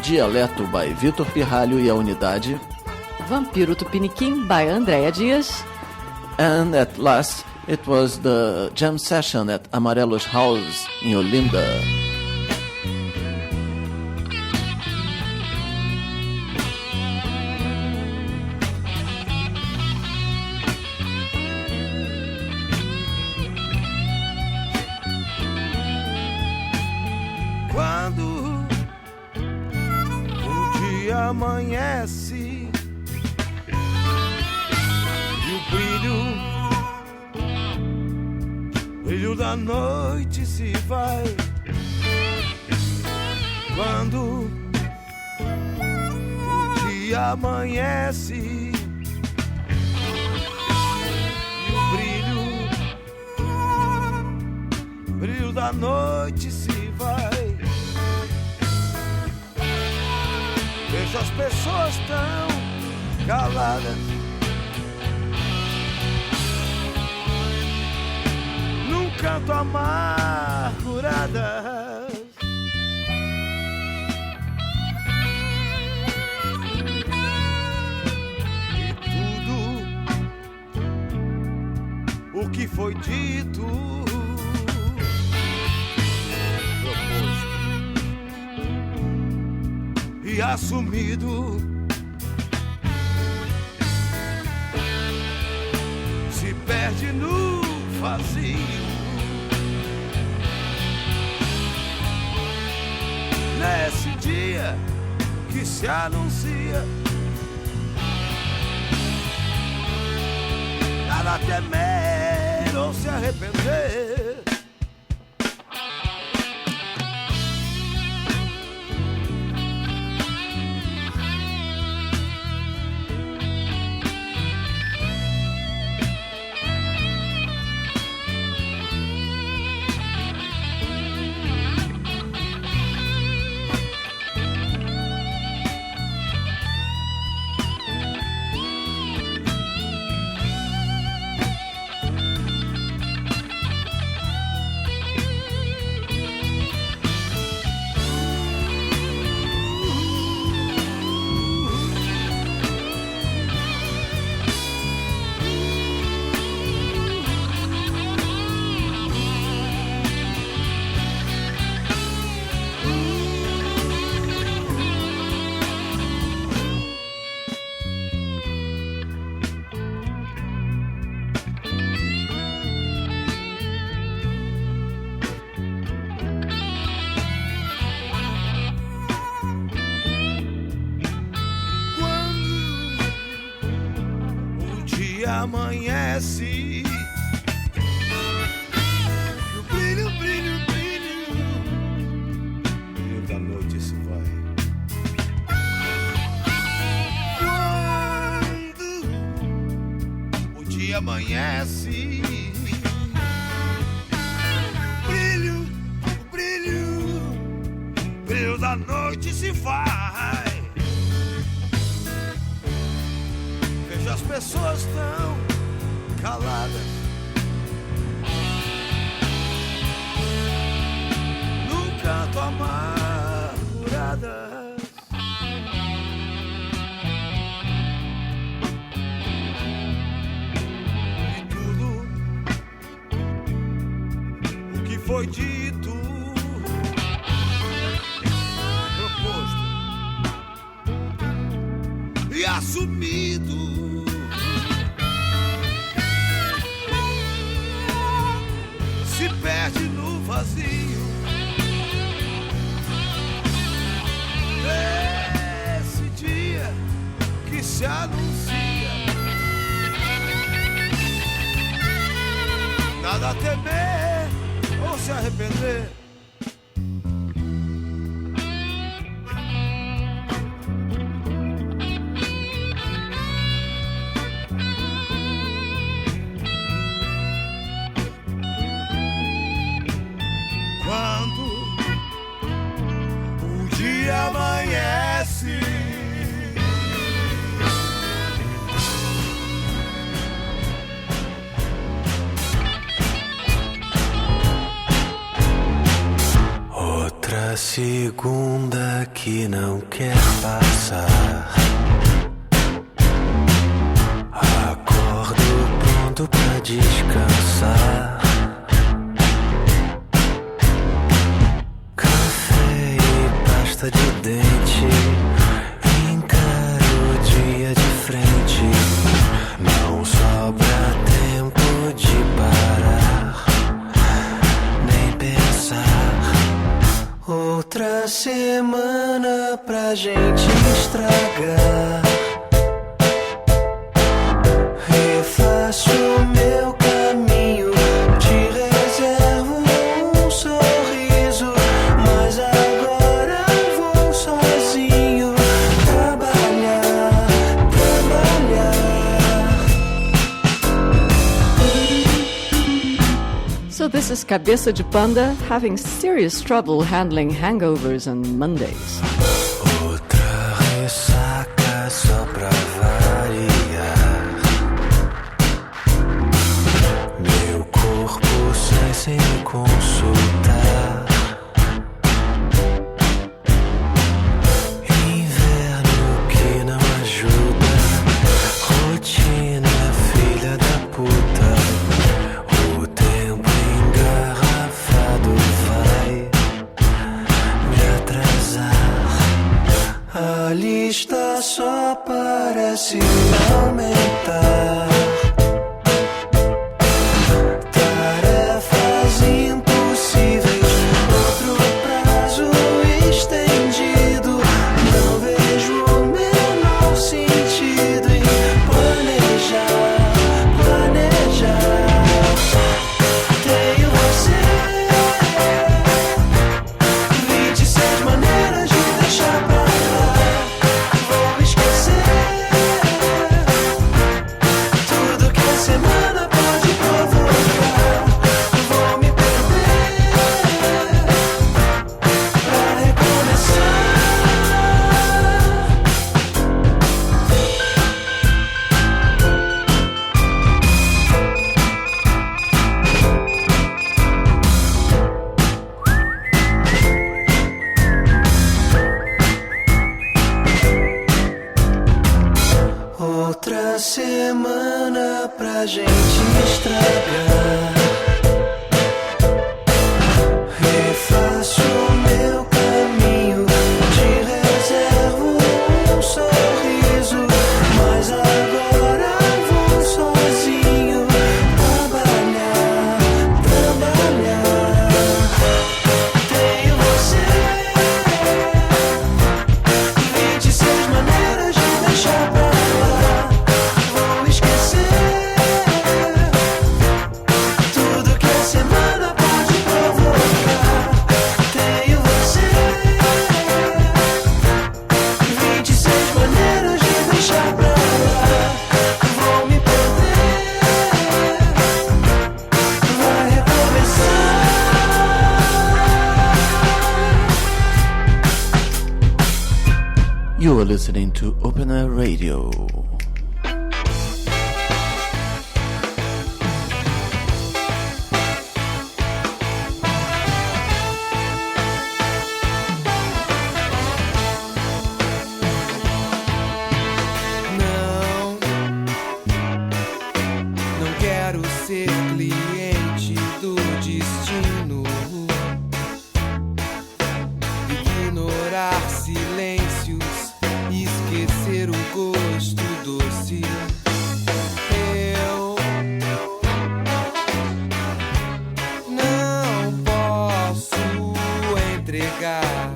Dialeto by Vitor Pirralho e a Unidade. Vampiro Tupiniquim by Andréa Dias. And at last, it was the jam session at Amarelos House in Olinda. Amanhece e o brilho da noite se vai. Quando o dia amanhece e o brilho da noite se vai. Vejo as pessoas tão caladas, num canto amarguradas. E tudo o que foi dito e assumido se perde no vazio. Nesse dia que se anuncia, nada temer ou se arrepender. Amanhece, o brilho, brilho, brilho, brilho da noite se vai. Quando o dia amanhece, brilho, o brilho, brilho da noite se vai. Vejo as pessoas tão caladas, num canto amarguradas. E tudo o que foi dito, proposto e assumido, se perde no vazio. Esse dia que se anuncia, nada a temer ou se arrepender. Amanhece, outra segunda que não quer passar. Acordo pronto pra descansar. De dente, encaro o dia de frente. Não sobra tempo de parar, nem pensar. Outra semana pra gente estragar. Refaço meu caminho, te reservo um sorriso, mas agora sozinho trabalhar. So this is Cabeça de Panda having serious trouble handling hangovers on Mondays. Outra ressaca só pra variar. Meu corpo sai sem me consultar. Inverno que não ajuda. Rotina, filha da puta. O tempo engarrafado vai me atrasar. A lista só parece aumentar. Tá outra semana pra gente estragar. Refaço meu caminho, te reservo um sorriso, mas agora vou sozinho trabalhar. Tenho você, 26 maneiras de deixar pra lá. Vou esquecer tudo que a semana pode provocar. Tenho você, 26 maneiras de deixar pra lá. Vou me perder, vai recomeçar. You are listening to Open Air Radio. Não quero ser cliente do destino, ignorar silêncios, esquecer o gosto doce. Eu não posso entregar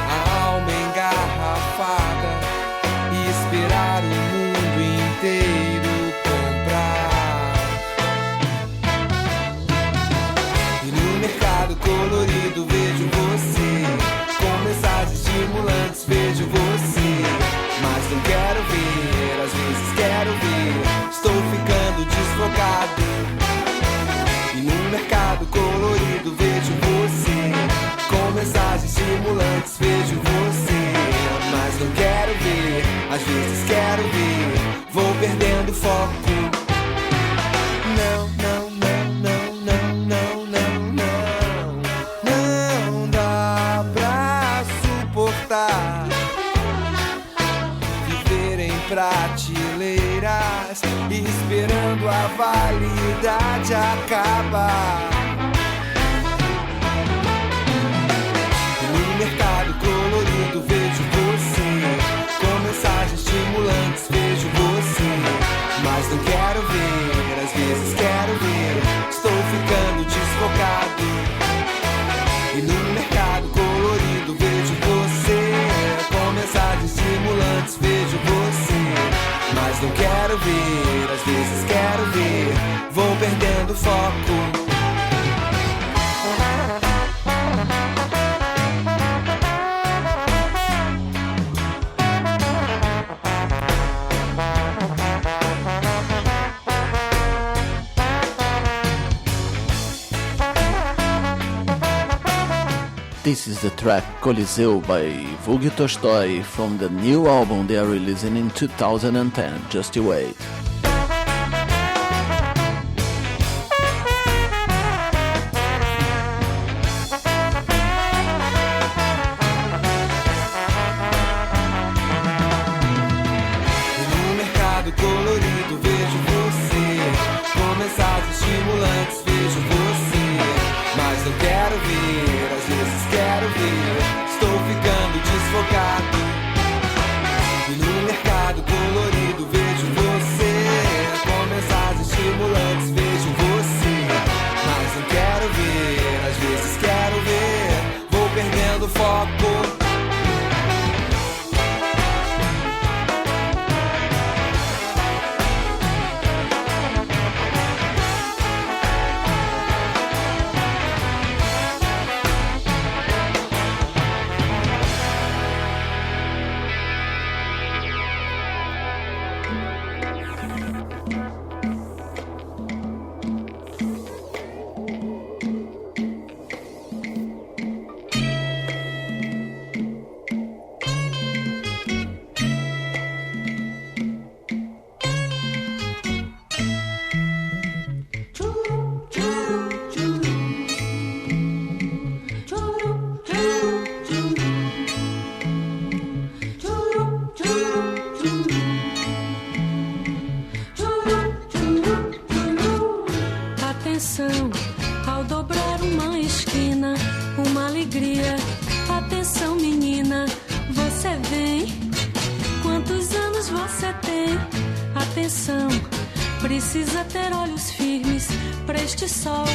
a alma engarrafada e esperar o mundo inteiro comprar. E no mercado colorido vejo você, com mensagens estimulantes vejo você, mas não quero ver, às vezes quero ver, estou ficando desfocado. E no mercado colorido vejo você, com mensagens estimulantes vejo você, mas não quero ver, às vezes quero ver, vou perdendo foco. Não, não, não, não, não, não, não, não, não dá pra suportar viver em prateleiras, esperando a validade acabar. No mercado colorido vejo você, com mensagens estimulantes vejo você, mas não quero ver, às vezes quero ver, estou ficando desfocado. E no mercado colorido vejo você, com mensagens estimulantes vejo você, mas não quero ver, às vezes quero ver, vou perdendo foco. This is the track Coliseu by Vugi Tolstoy from the new album they are releasing in 2010. Just you wait. No mercado colorido vejo você, com mensagens estimulantes vejo você, mas não quero ver, às vezes quero ver, estou ficando desfocado. E no mercado colorido vejo você, Precisa ter olhos firmes para este sol,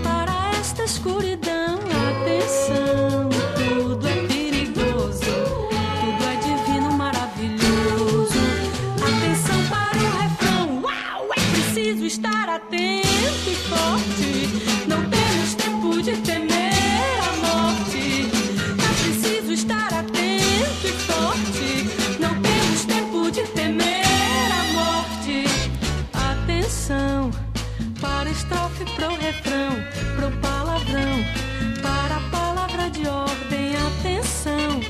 para esta escuridão. Atenção, tudo é perigoso, tudo é divino, maravilhoso. Atenção para o refrão, uau, é preciso estar atento e forte. Não temos tempo de temer a morte. É preciso estar atento e forte. Não temos tempo de temer a morte. Atenção para a estrofe, pro refrão, pro palavrão, para a palavra de ordem. Atenção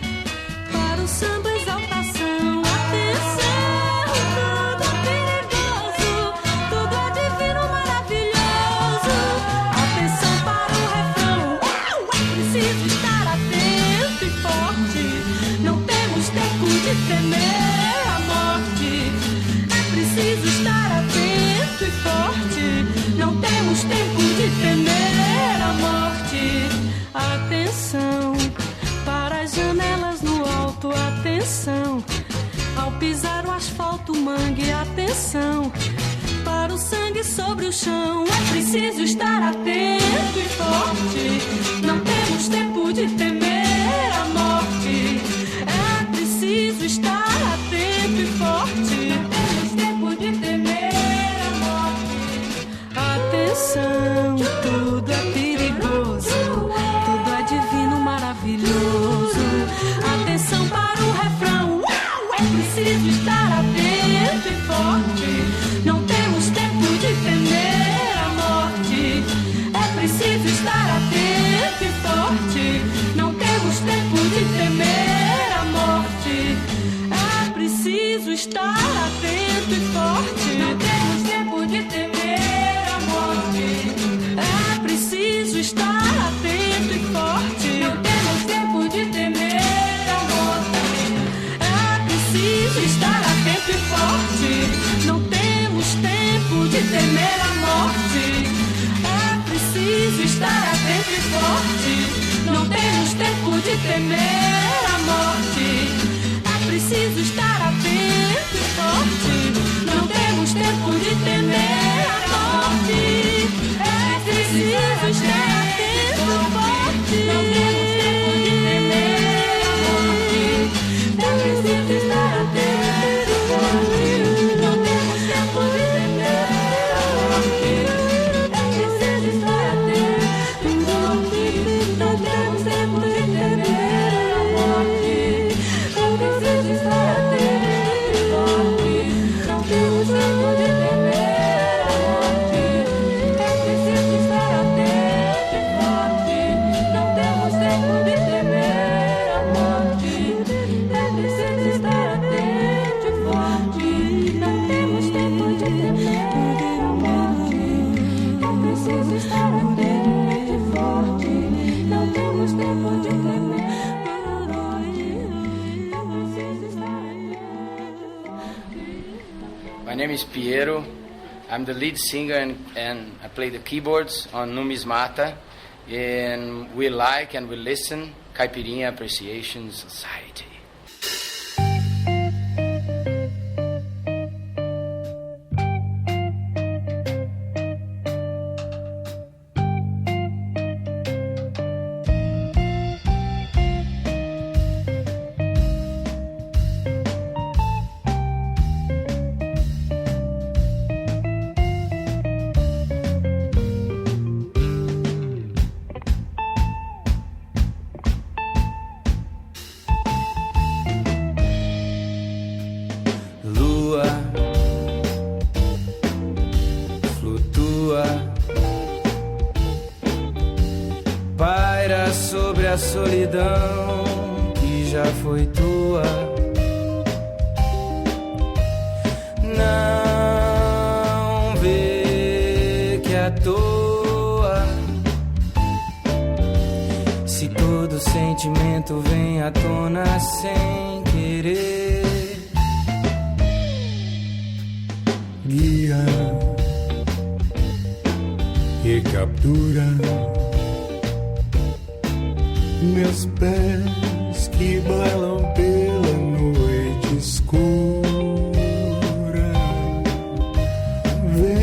para o samba, exaltação. Atenção, tudo é perigoso, tudo é divino, maravilhoso. Atenção para o refrão, uau, é preciso estar atento e forte. Não temos tempo de temer a morte. É preciso estar atento e forte. Não temos tempo de temer a morte. Atenção para as janelas no alto. Atenção ao pisar o asfalto, mangue. Atenção para o sangue sobre o chão. É preciso estar atento e forte. Não temos tempo de temer a morte. É preciso estar atento e forte. Não temos tempo de temer a morte. Atenção, tudo é perigoso, tudo é divino, maravilhoso. Atenção para o refrão, uau, é preciso estar atento e forte. Não temos tempo de temer a morte. É preciso estar atento e forte. Não temos tempo de temer a morte. É preciso estar atento e forte. Não temos tempo de temer a morte. É preciso estar atento e forte. Não temos tempo de temer a morte. É preciso estar atento e forte. Não temos tempo de temer a morte. É preciso estar atento e forte. Não temos tempo de temer a morte. É preciso estar atento e forte. Não temos tempo de temer a morte. É preciso estar atento e forte. Não temos tempo de temer a morte. É preciso estar atento e forte. Não temos tempo de temer a morte. É preciso estar atento e forte. Não temos tempo de temer a morte. É preciso estar atento e forte. Não temos tempo de temer a morte. É preciso estar atento e forte. Não temos tempo de temer a morte. É preciso estar atento e forte. Não temos tempo de temer a morte. É preciso estar atento e forte. Não temos tempo de temer. My name is Piero. I'm the lead singer and I play the keyboards on Numismata. And we like and we listen Caipirinha Appreciation Society. Lua flutua, paira sobre a solidão que já foi tua. Não vê que à toa, se todo sentimento vem à tona sem querer. Guia e captura meus pés que bailam pela noite escura. Vem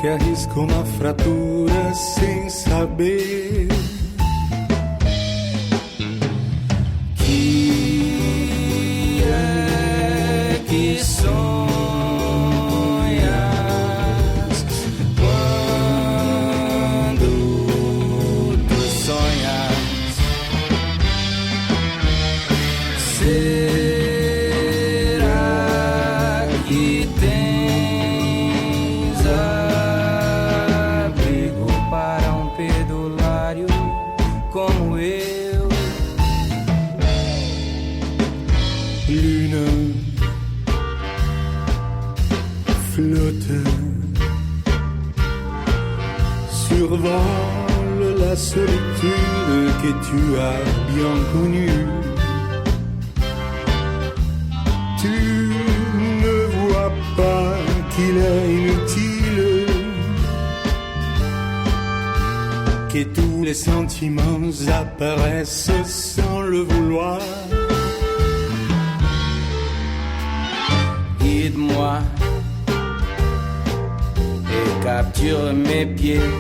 que arrisca uma fratura sem saber que é que sonhas quando tu sonhas. Será que tens abrigo para um perdulário como eu? Lune flotte, survole la solitude que tu as bien connue. Tu ne vois pas qu'il est inutile, que tous les sentiments apparaissent sans le vouloir. Guide-moi et capture mes pieds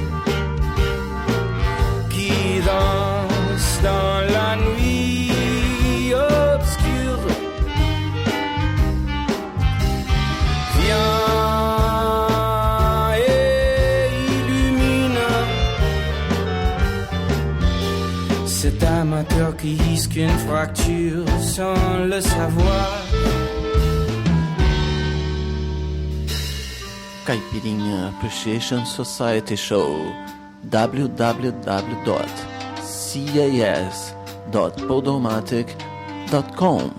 qui dansent dans la nuit obscure. Viens et illumine cet amateur qui risque une fracture sans le savoir. Caipirinha Appreciation Society Show, www.cas.podomatic.com.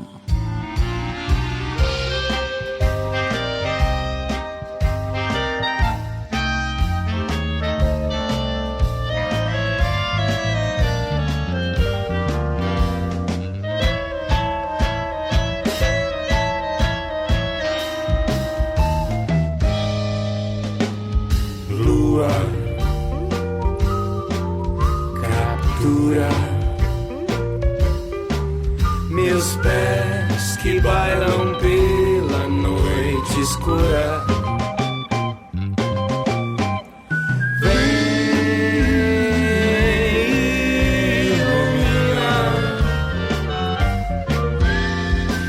Lua captura meus pés que bailam pela noite escura.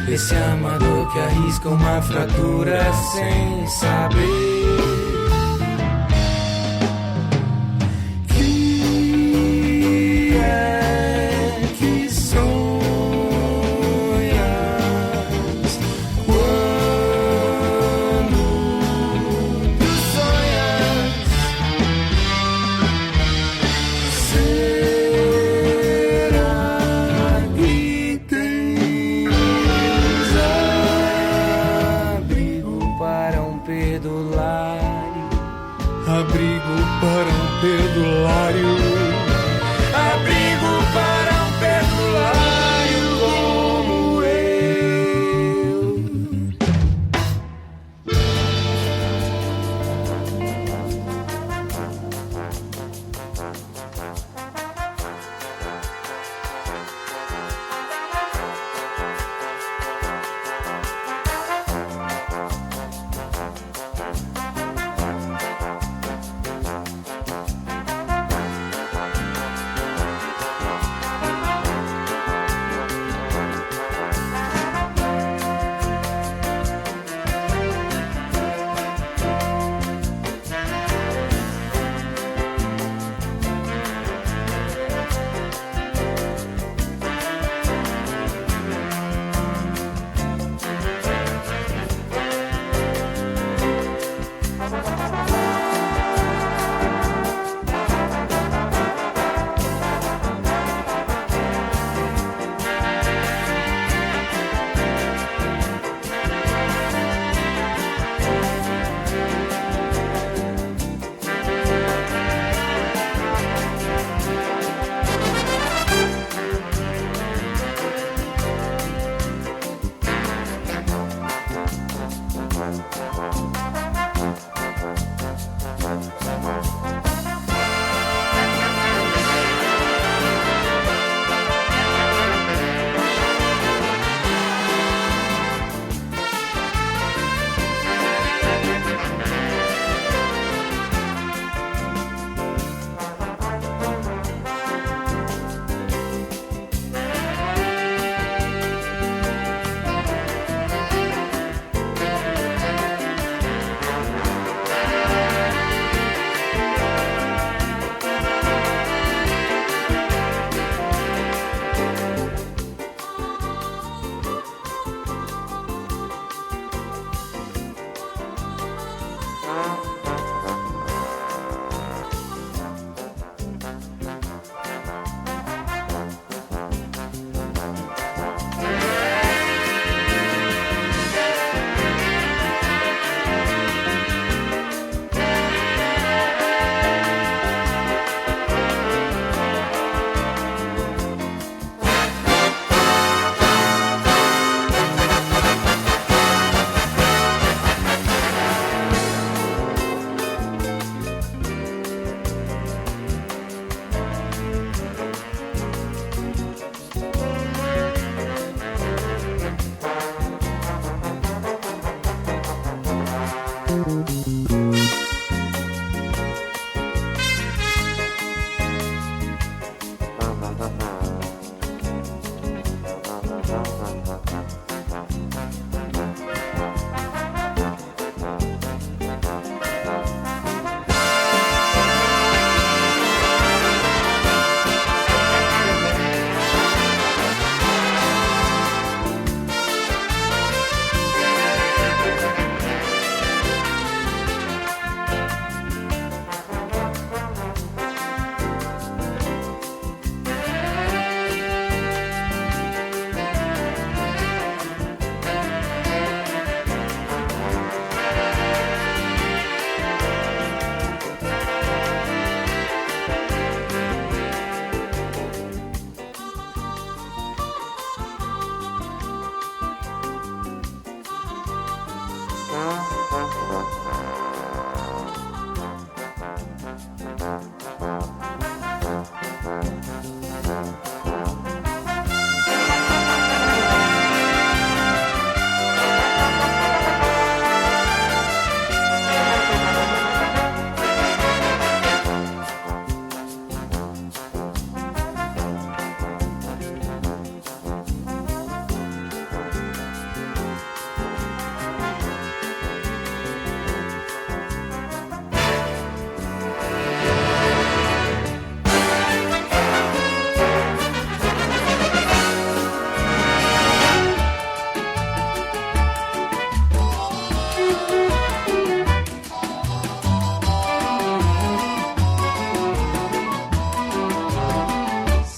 Esse amador que arrisca uma fratura sem saber que é que sonhas quando tu sonhas. Será que tens abrigo para um perdulário? Abrigo para um perdulário. Abrigo para um perdulário como eu.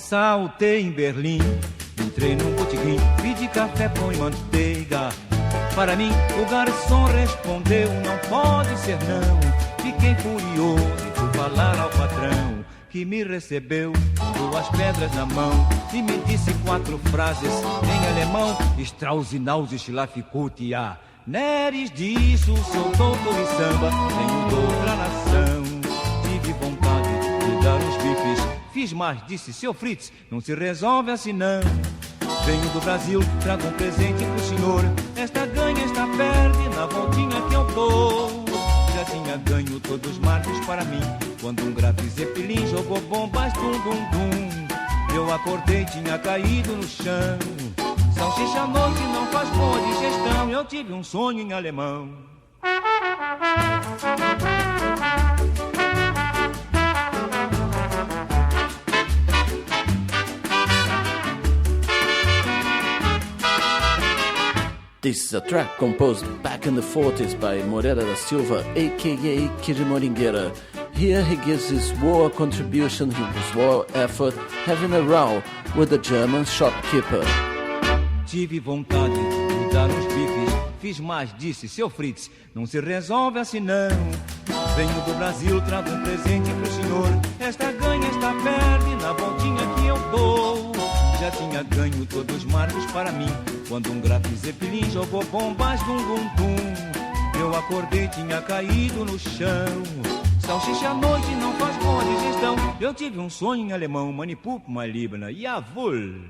Saltei em Berlim, entrei num botequim, pedi café, pão e manteiga. Para mim o garçom respondeu, não pode ser não. Fiquei furioso e fui falar ao patrão, que me recebeu com 2 pedras na mão e me disse 4 frases em alemão. Strauss, Naus, Schlafikutia. Neres disso, sou doutor em samba, venho de outra nação. Tive vontade de dar uns bifes, fiz mais, disse seu Fritz, não se resolve assim não. Venho do Brasil, trago um presente pro senhor. Esta ganha, esta perde, na voltinha que eu dou. Já tinha ganho todos os marcos para mim, quando um grave Zeppelin jogou bombas, dum dum dum. Eu acordei, tinha caído no chão. Salsicha à noite não faz boa digestão. Eu tive um sonho em alemão. This is a track composed back in the 40s by Moreira da Silva, aka Kirimoringueira. Here he gives his war contribution, his war effort, having a row with the German shopkeeper. Tive vontade de dar uns bifes, fiz mais, disse seu Fritz, não se resolve assim não. Venho do Brasil, trago um presente pro senhor. Esta ganha, esta perde, na voltinha que eu dou. Já tinha ganho todos os marcos para mim, quando um grave Zeppelin jogou bombas, dum dum dum. Eu acordei, tinha caído no chão. Salsicha à noite não faz boa digestão. Eu tive um sonho em alemão, Manipup, Malibna, Jawohl.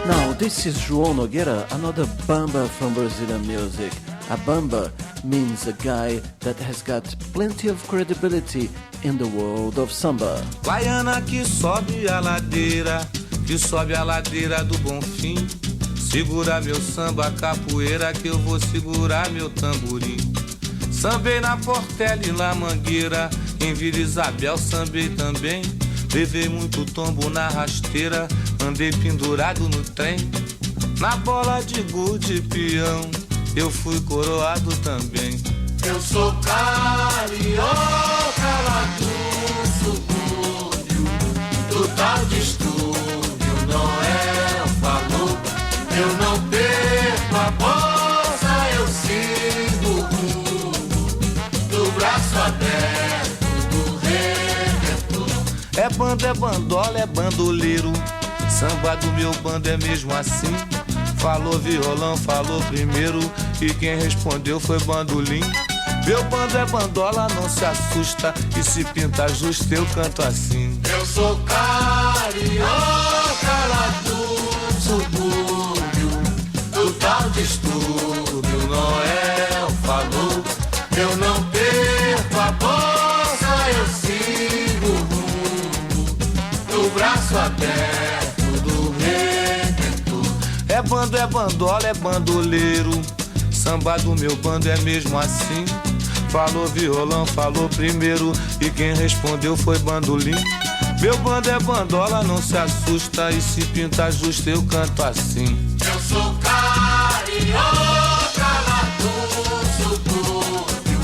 Now, this is João Nogueira, another bamba from Brazilian music. A bamba means a guy that has got plenty of credibility in the world of samba. Baiana que sobe a ladeira do Bonfim. Segura meu samba capoeira que eu vou segurar meu tamborim. Sambei na Portela e na Mangueira, em Vila Isabel sambei também. Levei muito tombo na rasteira, andei pendurado no trem. Na bola de gude peão, eu fui coroado também. Eu sou carioca lá do subúrbio, do tal distúrbio, Noel falou. Eu não perco a bolsa, eu sigo o rumo do braço aberto do Redentor. É banda, é bandola, é bandoleiro, samba do meu bando é mesmo assim. Falou violão, falou primeiro, e quem respondeu foi bandolim. Meu bando é bandola, não se assusta, e se pinta justo eu canto assim. Eu sou carioca lá do subúrbio, do tal distúrbio, Noel falou. Eu não perco a bolsa, eu sigo o rumo do braço aberto do Redentor. É bando, é bandola, é bandoleiro, samba do meu bando é mesmo assim. Falou violão, falou primeiro, e quem respondeu foi bandolim. Meu bando é bandola, não se assusta, e se pinta justo eu canto assim. Eu sou carioca lá do subúrbio,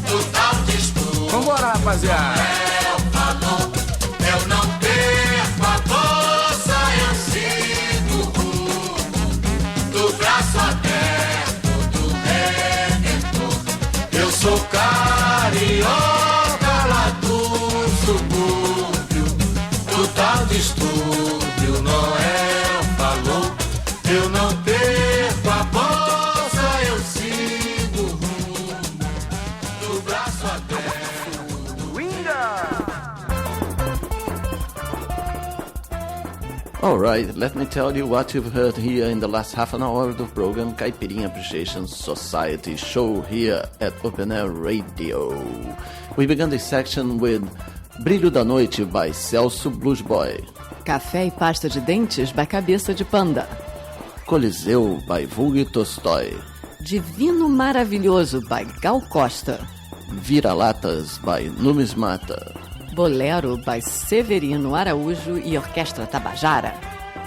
do tal distúrbio. Vambora, rapaziada. Noel falou, eu não perco a bolsa, eu sigo o rumo do braço aberto do Redentor. Eu sou carioca lá do subúrbio, do tal distúrbio, Noel falou. Eu não perco a bolsa, eu sigo o rumo passo a dentro. Alright, let me tell you what you've heard here in the last half an hour of the program Caipirinha Appreciation Society show here at Open Air Radio. We began this section with Brilho da Noite by Celso Blues Boy, Café e Pasta de Dentes by Cabeça de Panda, Coliseu by Vulgo Tolstói, Divino Maravilhoso by Gal Costa, Vira-Latas by Numismata, Bolero by Severino Araújo e Orquestra Tabajara,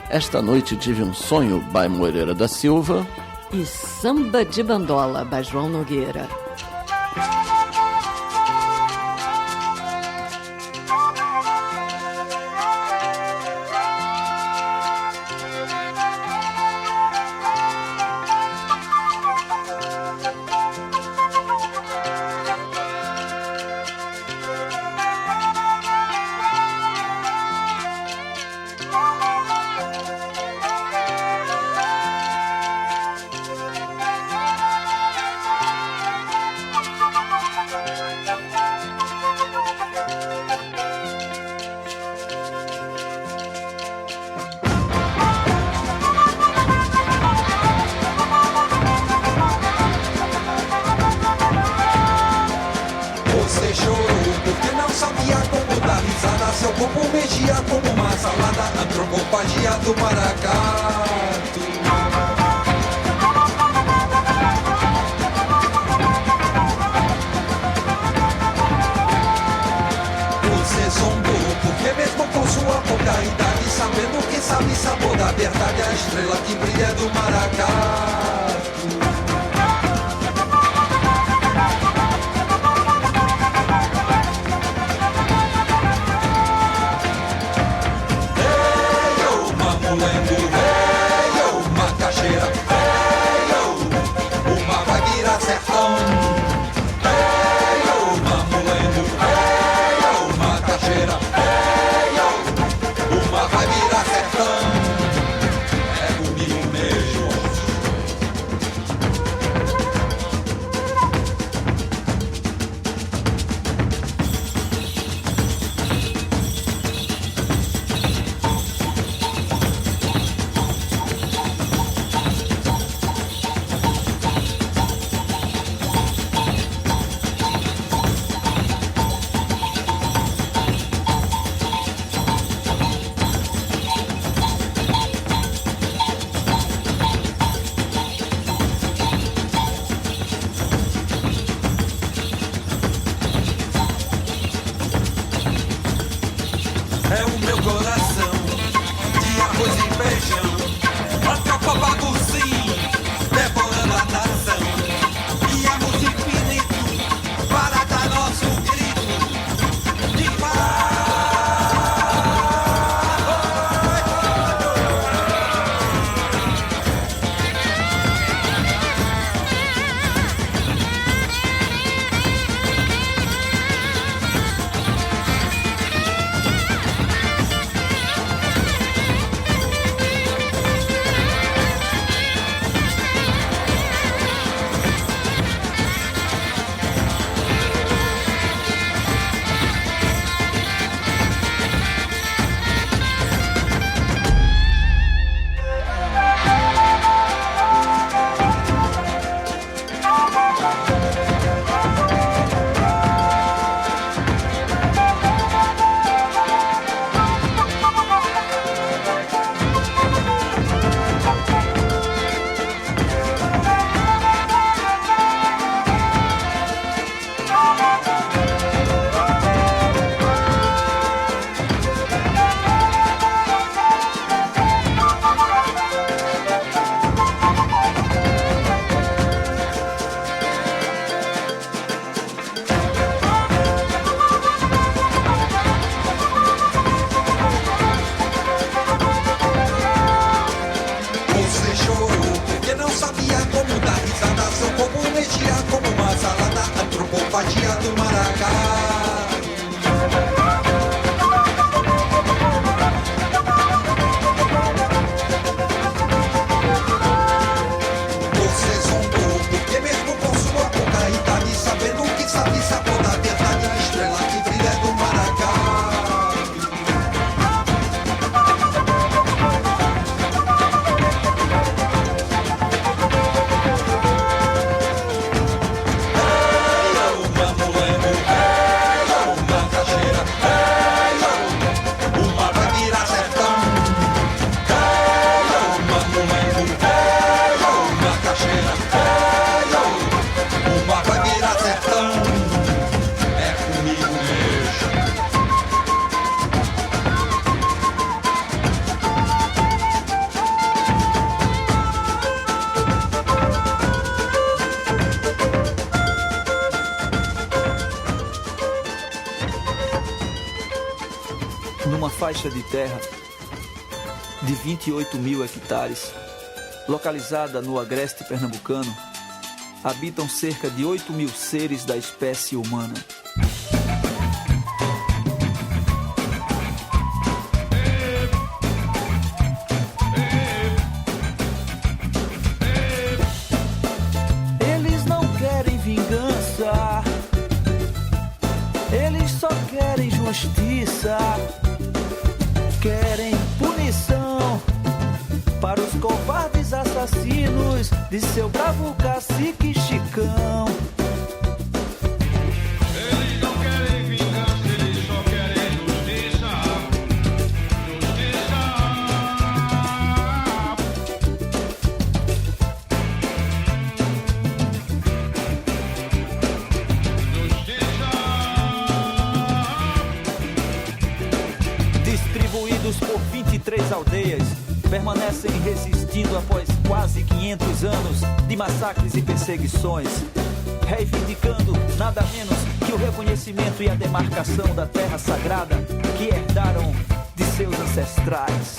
Esta Noite Tive um Sonho by Moreira da Silva e Samba de Bandola by João Nogueira. Você chorou porque não sabia como dar risada. Seu corpo mexia como uma salada. Antropofagia do maracatu. Você zombou porque mesmo com sua pouca idade, sabendo que sabe sabor da verdade, a estrela que brilha do maracatu. Uma vai virar sertão. Uma mulendo, uma caixeira. Uma vai virar sertão. É comigo mesmo. É o meu coração de arroz e feijão. A tropa baguncinha, devorando a nação. E a música infinito para dar nosso grito de paz. Sabendo que sabe sabor Numa faixa de terra de 28 mil hectares, localizada no agreste pernambucano, habitam cerca de 8 mil seres da espécie humana. Eles não querem vingança, eles só querem justiça, querem punição para os covardes assassinos de seu bravo cacique Chicão. Eles não querem vingança, eles só querem justiça. Distribuídos por 23 aldeias, permanecem resistindo após quase 500 anos de massacres e perseguições, reivindicando nada menos que o reconhecimento e a demarcação da terra sagrada que herdaram de seus ancestrais.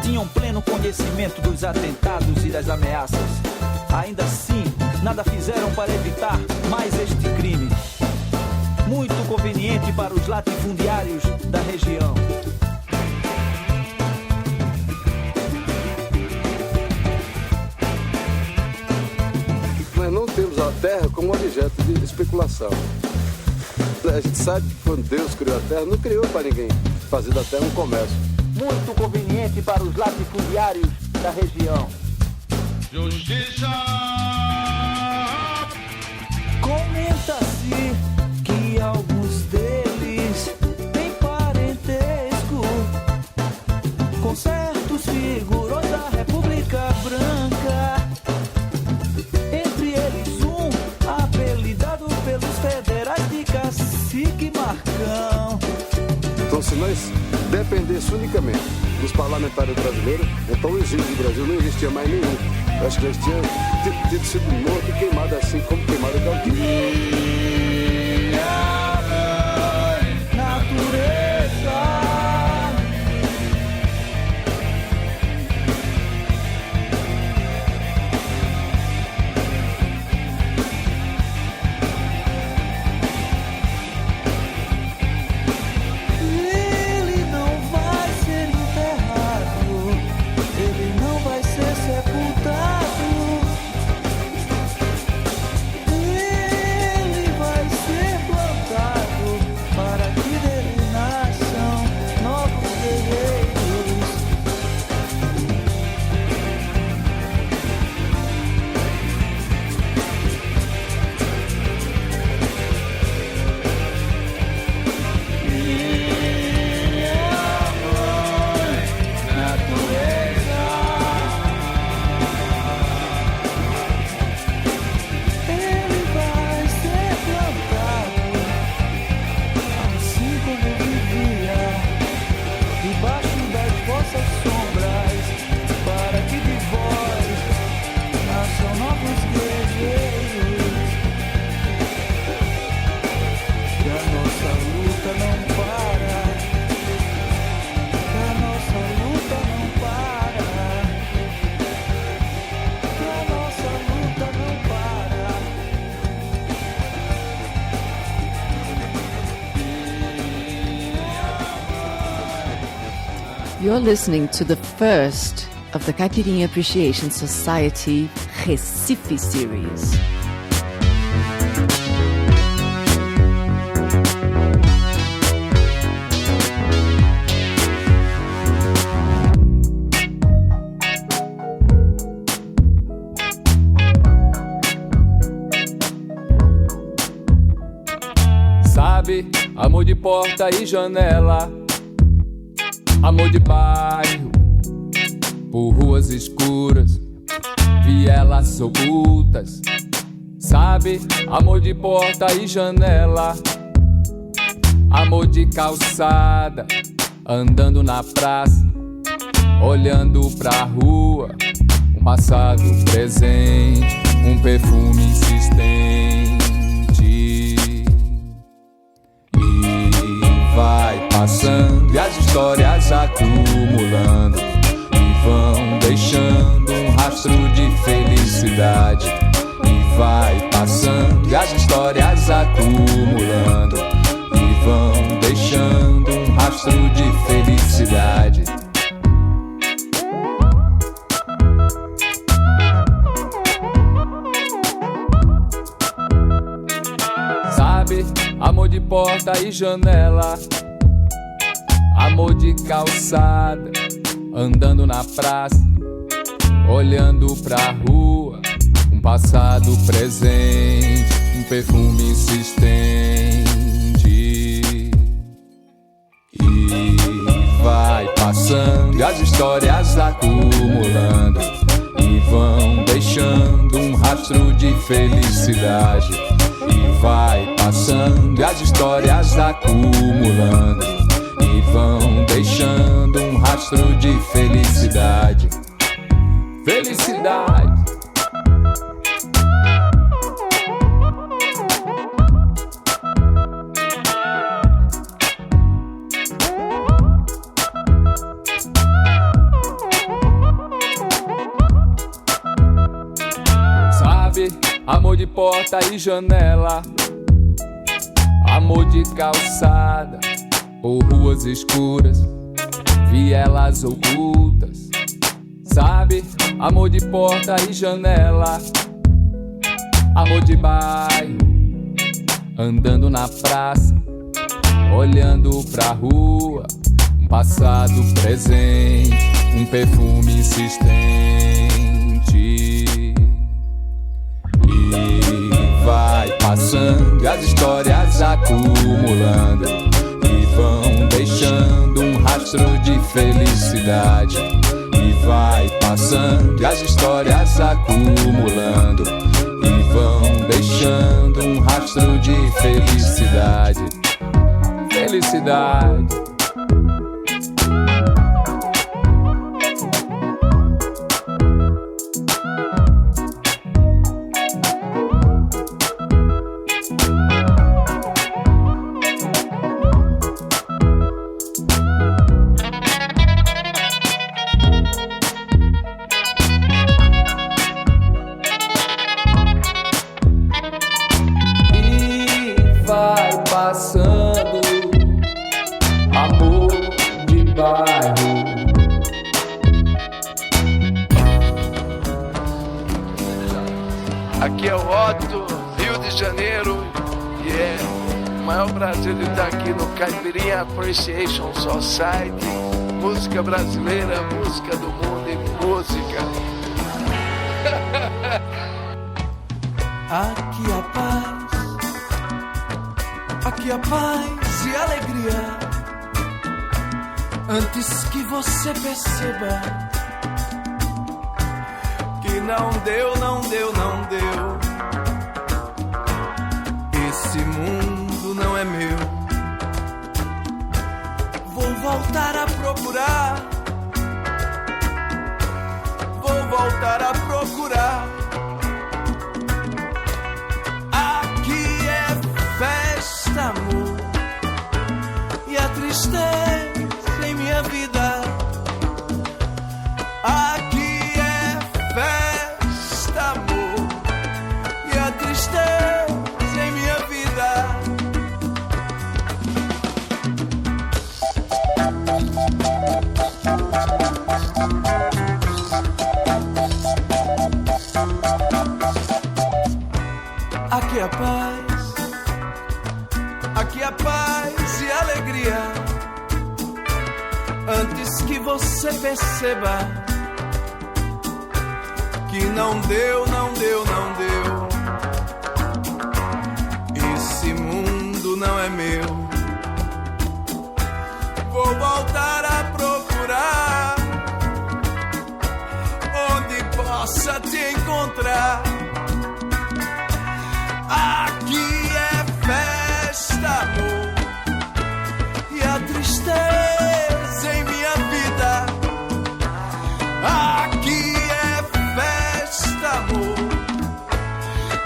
Tinham pleno conhecimento dos atentados e das ameaças. Ainda assim, nada fizeram para evitar mais este crime, muito conveniente para os latifundiários da região. Nós não temos a terra como objeto de especulação. A gente sabe que quando Deus criou a terra, não criou para ninguém fazer da terra um comércio. Muito conveniente para os latifundiários da região. Justiça! Comenta-se que alguns deles têm parentesco com certos figurões da República Branca. Entre eles um apelidado pelos federais de Cacique Marcão. Então, se nós dependesse unicamente dos parlamentares brasileiros, então o exílio do Brasil não existia mais nenhum. Eu acho que já tinha sido morto e queimado assim como queimado aquela aqui. You're listening to the first of the Caipirinha Appreciation Society Recife series. Sabe, amor de porta e janela, amor de bairro, por ruas escuras, vielas ocultas. Sabe, amor de porta e janela, amor de calçada, andando na praça, olhando pra rua, um passado presente, um perfume insistente. E vai passando e as histórias acumulando e vão deixando um rastro de felicidade. E vai passando e as histórias acumulando e vão deixando um rastro de felicidade. Sabe, amor de porta e janela, amor de calçada, andando na praça, olhando pra rua, um passado presente, um perfume insistente. E vai passando e as histórias acumulando e vão deixando um rastro de felicidade. E vai passando e as histórias acumulando e vão deixando um rastro de felicidade. Felicidade. Sabe, amor de porta e janela, amor de calçada, por ruas escuras, vielas ocultas. Sabe, amor de porta e janela, amor de bairro, andando na praça, olhando pra rua, um passado presente, um perfume insistente. E vai passando e as histórias acumulando e vão deixando um rastro de felicidade. E vai passando e as histórias acumulando e vão deixando um rastro de felicidade. Felicidade. Aqui é o Otto, Rio de Janeiro, e é o maior prazer de estar aqui no Caipirinha Appreciation Society. Música brasileira, música do mundo e música. Aqui a paz e alegria, antes que você perceba que não deu, não deu, não deu. Esse mundo não é meu. Vou voltar a procurar. Vou voltar a procurar. Aqui é festa, amor, e a tristeza em minha vida. Aqui é festa, amor, e a tristeza em minha vida. Aqui é paz e alegria, antes que você perceba que não deu, não deu, não deu. Esse mundo mundo não é meu. Vou voltar a procurar onde possa te encontrar. Aqui é festa, amor, e a tristeza em minha vida. Aqui é festa, amor,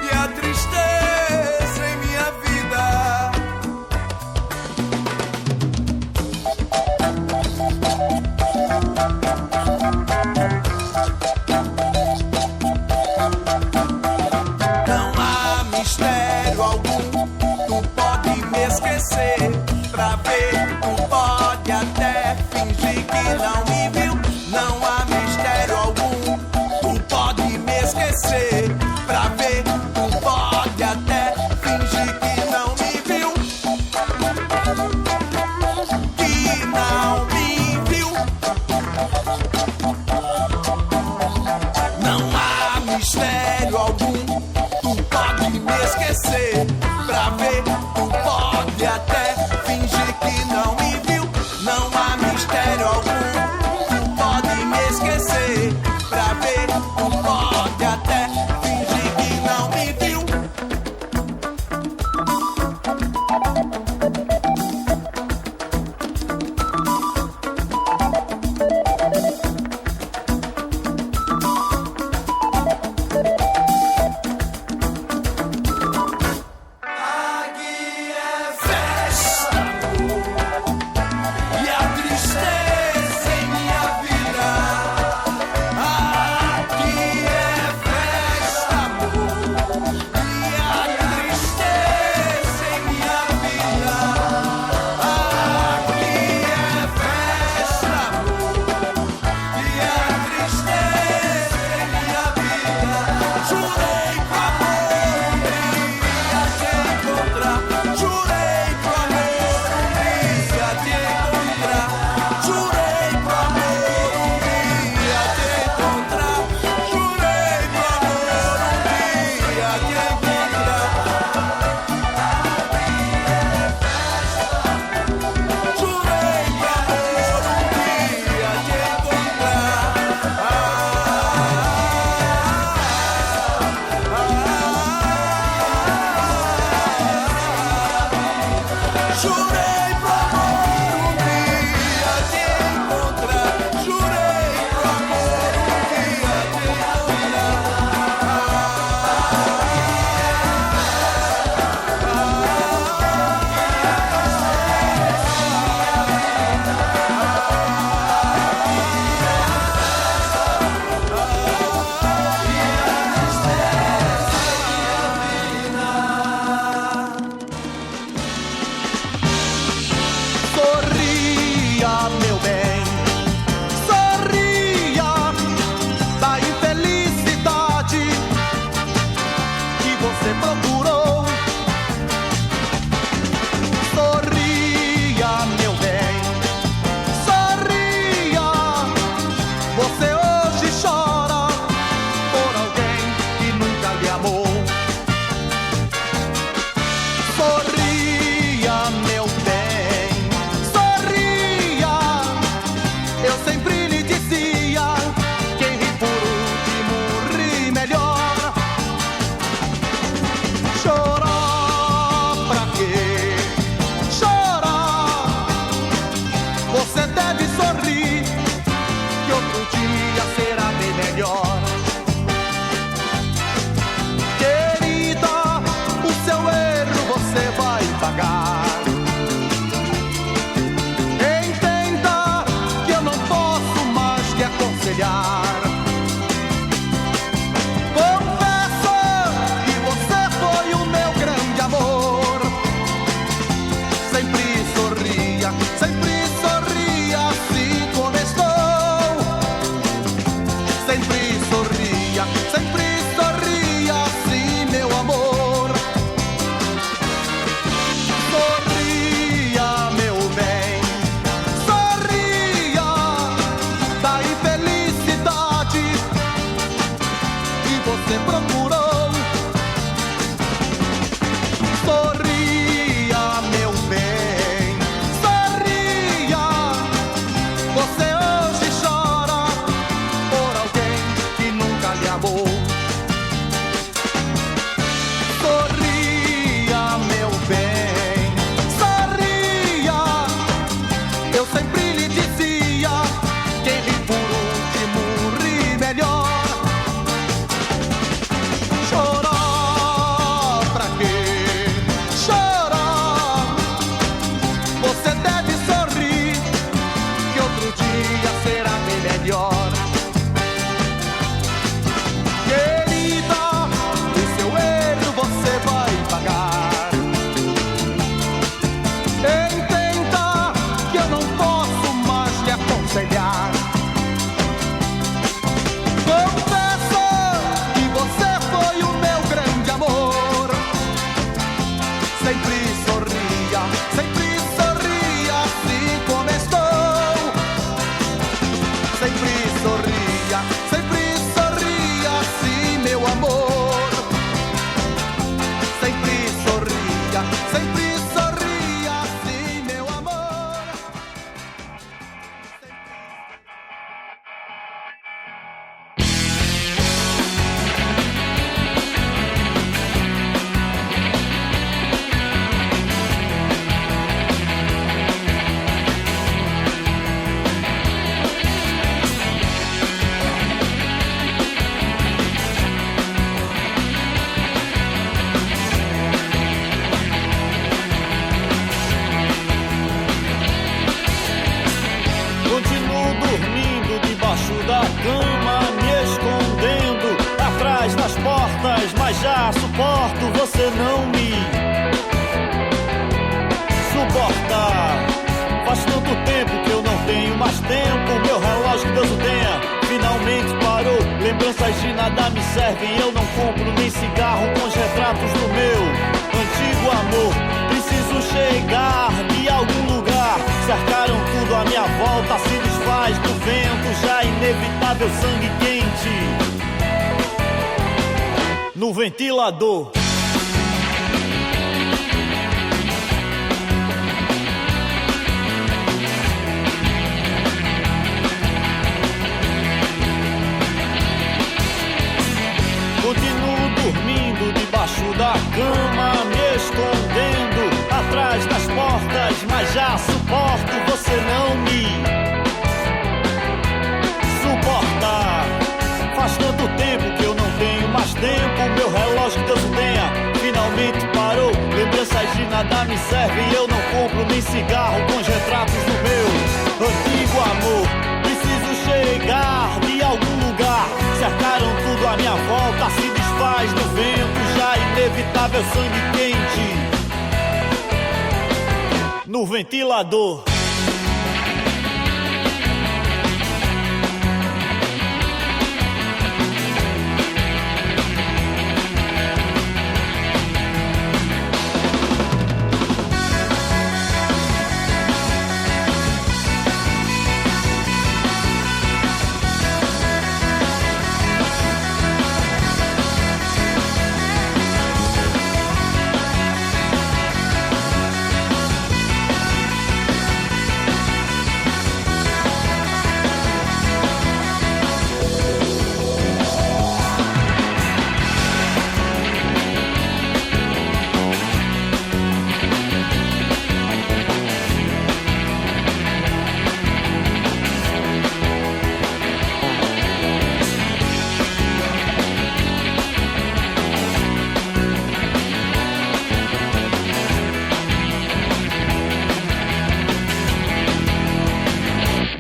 e a tristeza em minha vida. Não há mistério algum, tu pode me esquecer. Pra ver, tu pode até fingir que não me viu. Não há mistério algum, tu pode me esquecer. Pra ver, tu pode até fingir que não me viu. Que não me viu. Não há mistério algum, tu pode me esquecer. Pra ver, tu pode até fingir que não me viu. Não há mistério algum, tu pode me esquecer. Pra ver, tu pode até fingir que não me viu. suporto você não me suporta. Faz tanto tempo que eu não tenho mais tempo. Meu relógio, que Deus o tenha, finalmente parou. Lembranças de nada me servem. Eu não compro nem cigarro com os retratos do meu antigo amor. Preciso chegar de algum lugar. Cercaram tudo à minha volta, se desfaz do vento. Já inevitável sangue quente no ventilador. Continuo dormindo debaixo da cama, me escondendo atrás das portas, mas já suporto, você não me suporta. Faz tanto tempo que eu não tenho mais tempo. Meu relógio, que Deus o tenha, finalmente parou. Lembranças de nada me servem. Eu não compro nem cigarro com os retratos do meu antigo amor. Preciso chegar de algum lugar. Cercaram tudo à minha volta, se desfaz no vento. Já inevitável sangue quente no ventilador.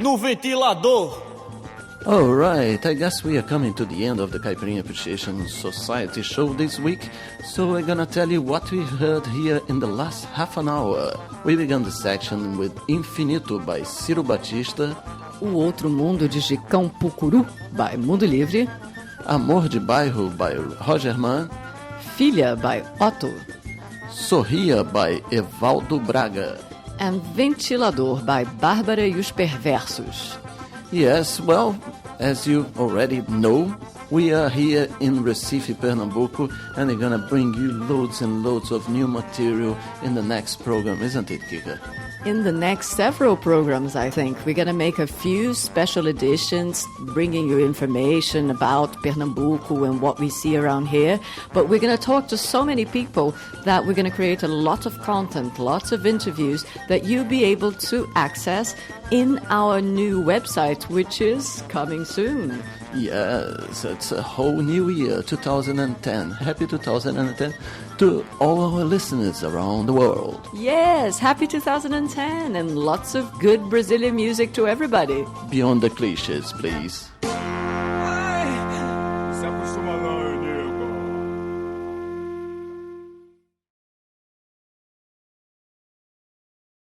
No ventilador. All right, I guess we are coming to the end of the Caipirinha Appreciation Society show this week, so we're gonna tell you what we heard here in the last half an hour. We began the section with Infinito by Ciro Batista, O Outro Mundo de Gicão Pucuru, by Mundo Livre, Amor de Bairro by Roger Mann, Filha by Otto, Sorria by Evaldo Braga, and Ventilador by Bárbara e os Perversos. Yes, well, as you already know, we are here in Recife, Pernambuco, and we're gonna bring you loads and loads of new material in the next program, isn't it, Kika? In the next several programs, I think, we're going to make a few special editions bringing you information about Pernambuco and what we see around here. But we're going to talk to so many people that we're going to create a lot of content, lots of interviews that you'll be able to access in our new website, which is coming soon. Yes, it's a whole new year, 2010. Happy 2010 to all our listeners around the world. Yes, happy 2010 and lots of good Brazilian music to everybody. Beyond the cliches, please.